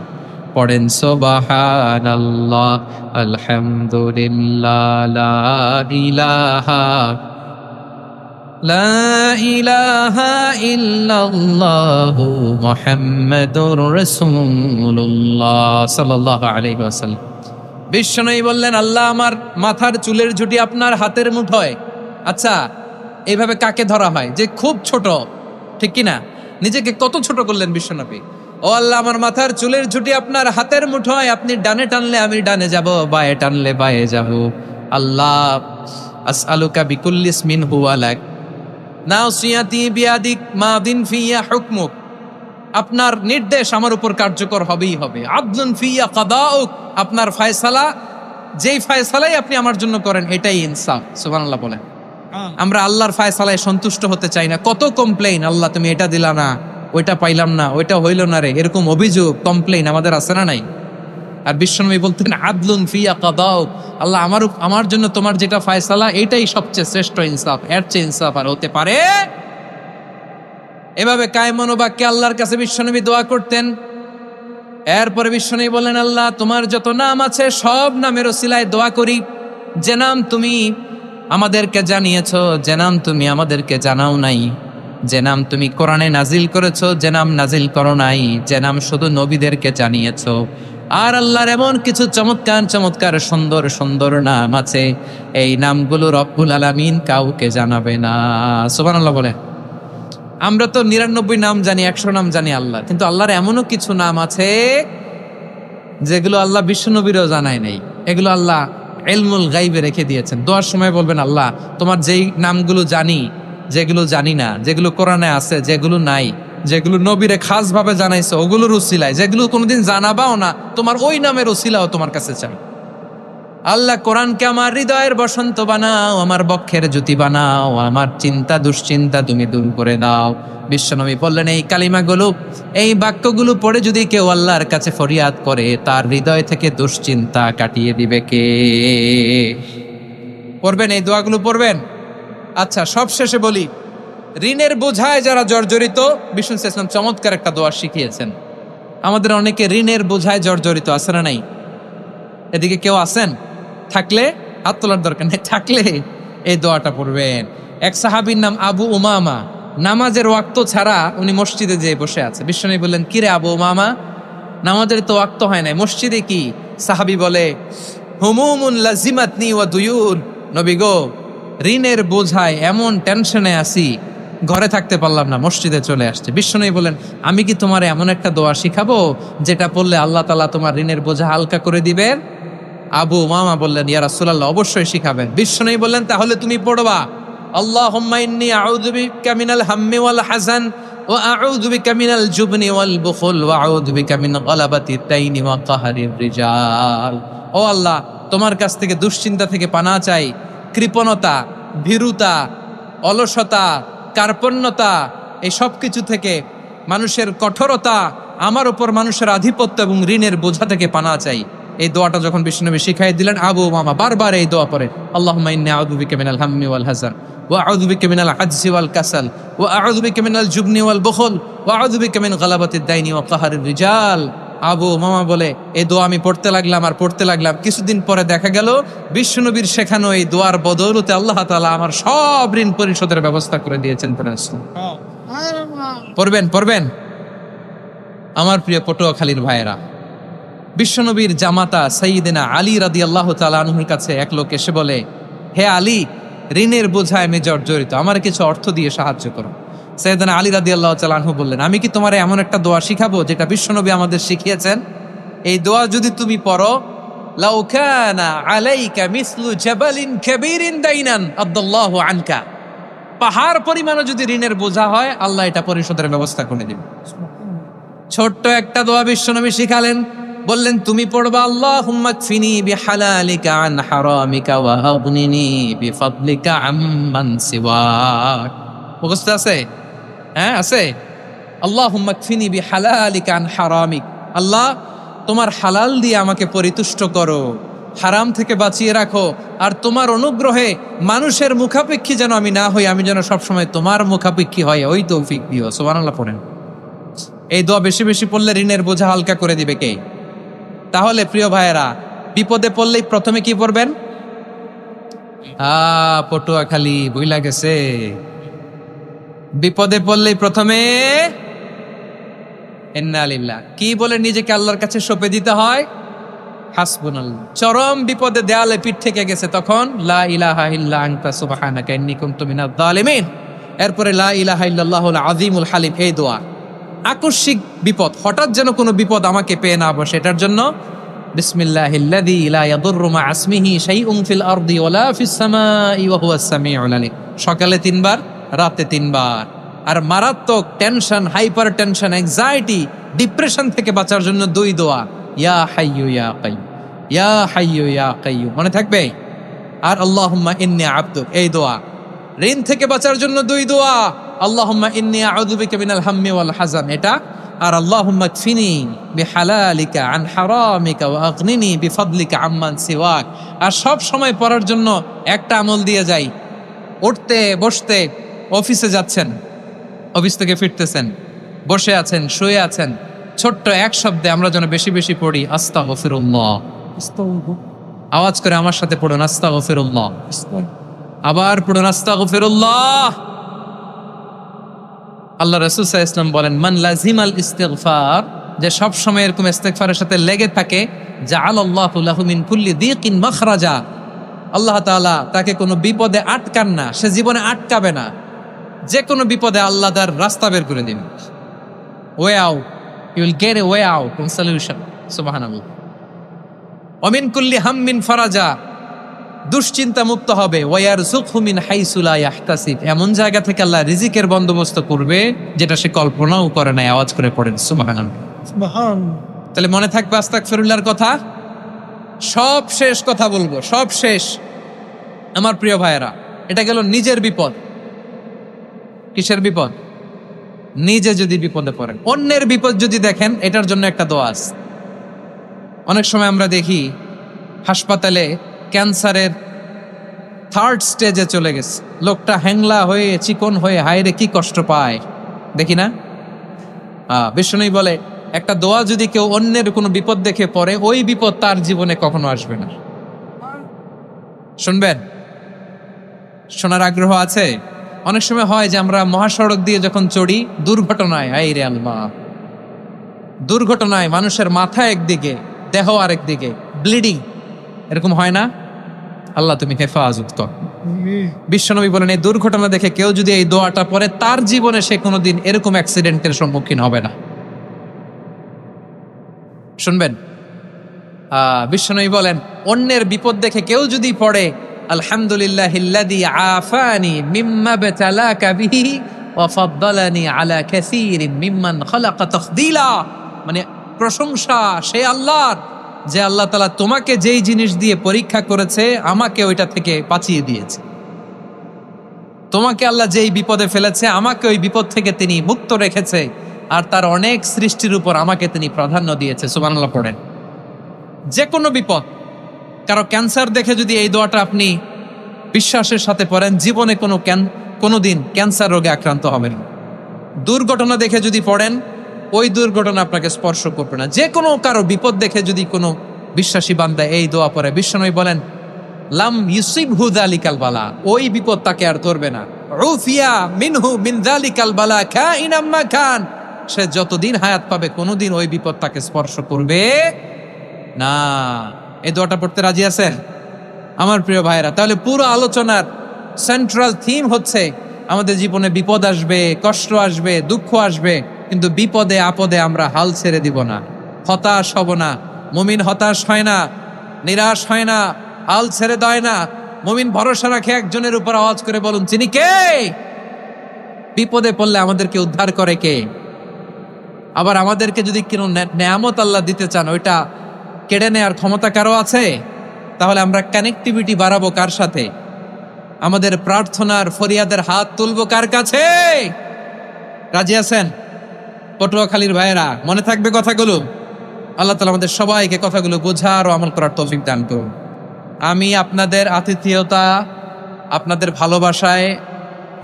পড়েন সুবহানাল্লাহ আলহামদুলিল্লাহ লা ইলাহা লা ইলাহা ইল্লাল্লাহু মুহাম্মাদুর রাসূলুল্লাহ সাল্লাল্লাহু আলাইহি ওয়াসাল্লাম। বিশ্বনবী বললেন, আল্লাহ আমার মাথার চুলের ঝুঁটি আপনার হাতের মুঠোয়। আচ্ছা, এইভাবে কাকে ধরা হয়? যে খুব ছোট, ঠিক কিনা? নিজেকে কত ছোট করলেন বিশ্বনবী। ও আল্লাহ, আমার মাথার চুলের ঝুঁটি আপনার হাতের মুঠোয়, আপনি ডানে টানলে আমি ডানে যাব, বায়ে টানলে বায়ে যাব। আল্লাহ, আসআলুকা বিকুল্লি ইসমিন হুয়া লাক নাসিয়াতি বিয়াদিক মাদিন ফিয়া হুকমুক। আপনার নির্দেশ আমার উপর কার্যকর হবেই হবে। আদলুন ফিয়া কাদাউক, আপনার ফয়সালা, যেই ফয়সালাই আপনি আমার জন্য করেন এটাই ইনসাফ। সুবহানাল্লাহ বলেন। আমরা আল্লাহর ফয়সালায় সন্তুষ্ট হতে চাই না। কত কমপ্লেইন, আল্লাহ তুমি এটা দিলা না, ওইটা পাইলাম না, ওইটা হইল না রে, এরকম অভিযোগ কমপ্লেইন আমাদের আছে না নাই? আর বিশ্বনবী বলতেন আদলুন ফিয়া কাদাউক, আল্লাহ আমার জন্য তোমার যেটা ফয়সালা এটাই সবচেয়ে শ্রেষ্ঠ ইনসাফ, এর চেয়ে ইনসাফ আর হতে পারে? এভাবে কায়মনোবাক্যে আল্লাহর কাছে বিশ্বনবী দোয়া করতেন। এরপরে বিশ্বনবী বললেন, আল্লাহ তোমার যত নাম আছে সব নামের ওসিলায় দোয়া করি, যে নাম তুমি আমাদেরকে জানিয়েছো, যে নাম তুমি আমাদেরকে জানাও নাই, যে নাম তুমি কোরআনে নাজিল করেছো, যে নাম নাজিল করো নাই, যে নাম শুধু নবীদেরকে জানিয়েছো। আর আল্লাহর এমন কিছু চমৎকার চমৎকার সুন্দর সুন্দর নাম আছে, এই নামগুলো রব্বুল আলামিন কাউকে জানাবে না। সুবহানাল্লাহ বলে। আমরা তো 99 নাম জানি, 100 নাম জানি আল্লাহ, কিন্তু আল্লাহর এমনও কিছু নাম আছে যেগুলো আল্লাহ বিশ্বনবীরও জানায় নাই। এগুলো আল্লাহ ইলমুল গাইবে রেখে দিয়েছেন। দোয়ার সময় বলবেন, আল্লাহ তোমার যেই নামগুলো জানি, যেগুলো জানি না, যেগুলো কোরআনে আছে, যেগুলো নাই, যেগুলো নবীরে খাস ভাবে জানাইছে ওগুলোর উসিলায়, যেগুলো কোনোদিন জানাবাও না, তোমার ওই নামের উসিলাও তোমার কাছে চাই। আল্লাহ কোরআনকে আমার হৃদয়ের বসন্ত বানাও, আমার বক্ষের জ্যোতি বানাও, আমার চিন্তা দুশ্চিন্তা তুমি দূর করে দাও। বিশ্বনবী বললেন, এই কালিমাগুলো, এই বাক্যগুলো পড়ে যদি কেউ আল্লাহর কাছে ফরিয়াদ করে, তার হৃদয় থেকে দুশ্চিন্তা কাটিয়ে দিবে কে? পড়বেন, এই দোয়াগুলো পড়বেন। আচ্ছা, সব শেষে বলি, ঋণের বোঝায় যারা জর্জরিত, বিষ্ণু ইসলাম চমৎকার একটা দোয়া শিখিয়েছেন। আমাদের অনেকে ঋণের বোঝায় জর্জরিত, আছে না নাই? এদিকে কেউ আছেন? থাকলে হাত তোলার দরকার নেই, থাকলে এই দোয়াটা পড়বেন। এক সাহাবীর নাম আবু উমামা, নামাজের ওয়াক্ত ছাড়া উনি মসজিদে যেয়ে বসে আছে। বিশ্বনবী বললেন, কিরে আবু উমামা, নামাজের তো ওয়াক্ত হয় নাই, মসজিদে কি? সাহাবী বলে, হুমুমুন লাজিমাতনি ওয়া দুয়ুন। নবী গো, ঋণের বোঝায় এমন টেনশনে আছি, ঘরে থাকতে পারলাম না, মসজিদে চলে আসছে। বিশ্বনবী বলেন, আমি কি তোমার এমন একটা দোয়া শিখাবো যেটা পড়লে আল্লাহ তাআলা তোমার ঋণের বোঝা হালকা করে দিবেন? আবু উমামা বললেন, ইয়া রাসূলুল্লাহ, অবশ্যই শিখাবেন। বিশ্বনবী বললেন, তাহলে তুমি পড়বা, আল্লাহুম্মা ইন্নী আউযু বিকা মিনাল হাম্মি ওয়াল হাযান ওয়া আউযু বিকা মিনাল জুবনি ওয়াল বুখল ওয়া আউযু বিকা মিন গালাবাতিদ দাইনি ওয়া কাহরির রিজাল। ও আল্লাহ, তোমার কাছ থেকে দুশ্চিন্তা থেকে পানাহ চাই, কৃপণতা, ভীরুতা, অলসতা, কার্পণ্যতা, এই সব কিছু থেকে, মানুষের কঠোরতা, আমার উপর মানুষের আধিপত্য এবং ঋণের বোঝা থেকে পানাহ চাই। এই দোয়াটা যখন বিশ্বনবী শিখাই দিলেন, আবু উমামা বারবার এই দোয়া পড়ে, আল্লাহুম্মা ইন্নী আউযু বিকা মিনাল হাম্মি ওয়াল হাযান ওয়া আউযু বিকা মিনাল আজজি ওয়াল কাসাল ওয়া আউযু বিকা মিনাল জুবনি ওয়াল বুখল ওয়া আউযু বিকা মিন গালাবাতিদ দাইনি ওয়া কাহরির রিজাল। আবু উমামা বলে, এই দোয়া আমি পড়তে লাগলাম আর পড়তে লাগলাম। কিছুদিন পরে দেখা গেল বিশ্বনবীর শেখানো এই দোয়ার বদৌলতে আল্লাহ তাআলা আমার সব ঋণ পরিশোধের ব্যবস্থা করে দিয়েছেন। পড়বেন পড়বেন আমার প্রিয় পটুয়াখালীর ভাইয়েরা। বিশ্বনবীর জামাতা সাইয়্যিদিনা আলী রাদিয়াল্লাহু তাআলা আনহুর কাছে এক লোক এসে বলে, হে আলী, ঋণের বোঝায় আমি জর্জরিত, আমার কিছু অর্থ দিয়ে সাহায্য করো। সাইয়্যিদিনা আলী রাদিয়াল্লাহু তাআলা আনহু বললেন, আমি কি তোমার এমন একটা দোয়া শিখাবো যেটা বিশ্বনবী আমাদের শিখিয়েছেন? এই দোয়া যদি তুমি পড়ো, লাউ কানা আলাইকা মিসলু জাবালিন কাবীরিন দাইনান আদাল্লাহু আনকা, পাহাড় পরিমাণও যদি ঋণের বোঝা হয়, আল্লাহ এটা পরিশোধের ব্যবস্থা করে দিবেন। ছোট্ট একটা দোয়া বিশ্বনবী শিখালেন, বললেন তুমি পড়বা, আল্লাহুম্মা কফিনি বিহালালিকা আন হারামিকা ওয়া আগনিনি বিফাদলিকা আম্মান সিওয়াক। মুখস্থ আছে? হ্যাঁ আছে। আল্লাহুম্মা কফিনি বিহালালিকা আন হারামিক, আল্লাহ তোমার হালাল দিয়ে আমাকে পরিতুষ্ট করো, হারাম থেকে বাঁচিয়ে রাখো, আর তোমার অনুগ্রহে মানুষের মুখাপেক্ষী যেন আমি না হই, আমি যেন সবসময় তোমার মুখাপেক্ষী হয়, ওই তৌফিক দিও। সুবহানাল্লাহ পড়েন। এই দোয়া বেশি বেশি পড়লে ঋণের বোঝা হালকা করে দিবে কে? তাহলে প্রিয় ভাইয়েরা, বিপদে পড়লেই প্রথমে কি পড়বেন? পটুয়াখালী বইলা গেছে, বিপদে পড়লেই প্রথমে ইন্না লিল্লাহ কি বলে নিজেকে আল্লাহর কাছে সঁপে দিতে হয়? হাসবুনাল্লাহ। চরম বিপদে দেয়ালে পিঠ থেকে গেছে, তখন লা ইলাহা ইল্লা আনতা সুবহানাকা ইন্নী কুনতু মিনাজ জালিমিন। এরপরে লা ইলাহা ইল্লাল্লাহুল আযীমুল হালিম, এই দোয়া। আকস্মিক বিপদ, হঠাৎ যেন কোনো বিপদ আমাকে পেয়ে না বসে, এটার জন্য বিসমিল্লাহিল্লাযী লা ইয়াদুররু মা ইসমিহি শাইউন ফিল আরদি ওয়ালা ফিস সামাই ওয়া হুয়াস সামিউল আলীম। সকালে 3 বার, রাতে 3 বার। আর মারাত্মক tension, hyper tension, anxiety, depression থেকে বাঁচার জন্য 2 দোয়া, ইয়া হাইয়্যু ইয়া কাইয়্যুম, ইয়া হাইয়্যু ইয়া কাইয়্যুম, মনে থাকবে? আর আল্লাহুম্মা ইন্নী আবদুক, এই দোয়া। ঋণ থেকে বাঁচার জন্য 2 দোয়া, আল্লাহুম্মা ইন্নী আউযু বিকা মিনাল হাম্মি ওয়াল হাযান, এটা। আর আল্লাহুম্মা কফিনি বিহালালিকা আন হারামিকা ওয়া আগনিনি বিফাদলিকা আম্মান সিওয়াক। আর সব সময় পড়ার জন্য একটা আমল দিয়ে যাই, উঠতে বসতে, অফিসে যাচ্ছেন, অফিস থেকে ফিরতেছেন, বসে আছেন, শুয়ে আছেন, ছোট্ট এক শব্দে আমরা যেন বেশি বেশি পড়ি আস্তাগফিরুল্লাহ। আওয়াজ করে আমার সাথে পড়ুন আস্তাগফিরুল্লাহ, আবার পড়ুন আস্তাগফিরুল্লাহ। আল্লাহ রাসূল সাল্লাল্লাহু আলাইহি ওয়াসাল্লাম বলেন, মান লাজিমাল ইস্তিগফার, যে সব সময় এরকম ইস্তিগফারের সাথে লেগে থাকে, জাআলাল্লাহু লাহু মিন কুল্লি যিকিন মাখরাজা, আল্লাহ তাআলা তাকে কোনো বিপদে আটকান না, সে জীবনে আটকাবে না। যে কোনো বিপদে আল্লাহ তার রাস্তা বের করে দিবেন, way out, you will get a way out and solution. সুবহানাল্লাহ। ওয়া মিন কুল্লি হাম্মিন ফারাজা, দুশ্চিন্তা মুক্ত হবে। ওয়ায়ারযুকহু মিন হাইসু লা ইয়াহতাসিব, এমন জায়গা থেকে আল্লাহ রিজিকের বন্দোবস্ত করবে যেটা সে কল্পনাও করে না। আওয়াজ করে পড়েন সুবহানাল্লাহ, সুবহানাল্লাহ। তাহলে মনে থাকবে আস্তাগফিরুল্লাহর কথা। সব শেষ কথা বলবো, সব শেষ আমার প্রিয় ভাইয়েরা। এটা গেল নিজের বিপদ। কিসের বিপদ? নিজে যদি বিপদে পড়েন। অন্যের বিপদ যদি দেখেন, এটার জন্য একটা দোয়া আছে। অনেক সময় আমরা দেখি হাসপাতালে ক্যান্সারের 3rd স্টেজে চলে গেছে, লোকটা হ্যাংলা হয়ে, চিকন হয়ে, হায়রে কি কষ্ট পায়, দেখি না? বিষ্ণুই বলে, একটা দোয়া যদি কেউ অন্যের কোনো বিপদ দেখে পড়ে, ওই বিপদ তার জীবনে কখনো আসবে না। শুনবেন? শোনার আগ্রহ আছে? অনেক সময় হয় যে আমরা মহাসড়ক দিয়ে যখন চড়ি, দুর্ঘটনায়, আইরে আল্লাহ, দুর্ঘটনায় মানুষের মাথা একদিকে, দেহ আরেকদিকে, ব্লিডিং, এরকম হয় না? আল্লাহ তুমি হেফাজত কর। বিশ্বনবী বলেন, এই দুর্ঘটনা দেখে কেউ যদি এই দোয়াটা পড়ে, তার জীবনে সে কোনোদিন এরকম অ্যাক্সিডেন্টের সম্মুখীন হবে না। শুনবেন? বিশ্বনবী বলেন, অন্যের বিপদ দেখে কেউ যদি পড়ে, আলহামদুলিল্লাহিল্লাযী আফানি মিম্মা বাতালাকা বিহি ওয়া ফাদ্দালানি আলা কাসীরিন মিম্মান খালাকা তাফদীলা, মানে প্রশংসা সে আল্লাহর, যে আল্লাহ তাআলা তোমাকে যেই জিনিস দিয়ে পরীক্ষা করেছে, আমাকে ওইটা থেকে বাঁচিয়ে দিয়েছে। তোমাকে আল্লাহ যেই বিপদে ফেলেছে, আমাকে ওই বিপদ থেকে তিনি মুক্ত রেখেছে, আর তার অনেক সৃষ্টির উপর আমাকে তিনি প্রাধান্য দিয়েছে। সুবহানাল্লাহ পড়েন। যে কোনো বিপদ, কারো ক্যান্সার দেখে যদি এই দোয়াটা আপনি বিশ্বাসের সাথে পড়েন, জীবনে কোনোদিন ক্যান্সার রোগে আক্রান্ত হবেন না। দুর্ঘটনা দেখে যদি পড়েন, ওই দুর্ঘটনা আপনাকে স্পর্শ করবে না। যে কোনো কারো বিপদ দেখে যদি কোনো বিশ্বাসী বান্দা এই দোয়া পড়ে, বিশ্বনবী বলেন, লাম ইউসিবহু যালিকাল বালা, ওই বিপদ তাকে আর ধরবে না। উফিয়া মিনহু মিন যালিকাল বালা কাইনাম মা কান, সে যতদিন হায়াত পাবে কোনোদিন ওই বিপদ তাকে স্পর্শ করবে না। এই দোয়াটা পড়তে রাজি আছেন আমার প্রিয় ভাইরা? তাহলে পুরো আলোচনার সেন্ট্রাল থিম হচ্ছে, আমাদের জীবনে বিপদ আসবে, কষ্ট আসবে, দুঃখ আসবে, কিন্তু বিপদে আপদে আমরা হাল ছেড়ে দিব না, হতাশ হব না। মুমিন হতাশ হয় না, নিরাশ হয় না, হাল ছেড়ে দেয় না। মুমিন ভরসা রাখে একজনের উপর। আওয়াজ করে বলুন, তিনি কে? বিপদে পড়লে আমাদেরকে উদ্ধার করে কে? আবার আমাদেরকে যদি কোনো নেয়ামত আল্লাহ দিতে চান, ওইটা কেড়ে নেয়ার ক্ষমতা কারো আছে? তাহলে আমরা কানেক্টিভিটি বাড়াবো কার সাথে? আমাদের প্রার্থনার ফরিয়াদের হাত তুলবো কার কাছে? রাজি আছেন পটুয়াখালীর ভাইয়েরা? মনে থাকবে কথাগুলো? আল্লাহ তাআলা আমাদের সবাইকে কথাগুলো বোঝার ও আমল করার তৌফিক দান করুন। আমি আপনাদের আতিথেয়তা, আপনাদের ভালোবাসায়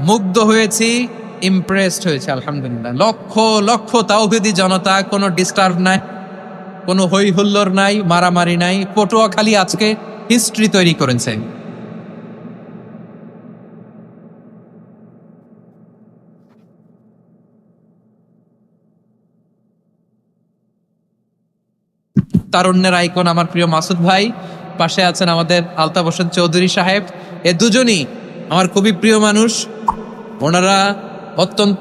মুগ্ধ হয়েছি, ইমপ্রেসড হয়েছে। আলহামদুলিল্লাহ। লক্ষ লক্ষ তাওহীদি জনতা, কোনো ডিস্টার্ব নাই, কোনো হই হুল্লোড় নাই, মারামারি নাই। পটুয়াখালী আজকে হিস্ট্রি তৈরি করেছে। তারুণ্যের আইকন আমার প্রিয় মাসুদ ভাই, পাশে আছেন আমাদের আলতাফ হোসেন চৌধুরী সাহেব। এ দুজনই আমার খুবই প্রিয় মানুষ। ওনারা অত্যন্ত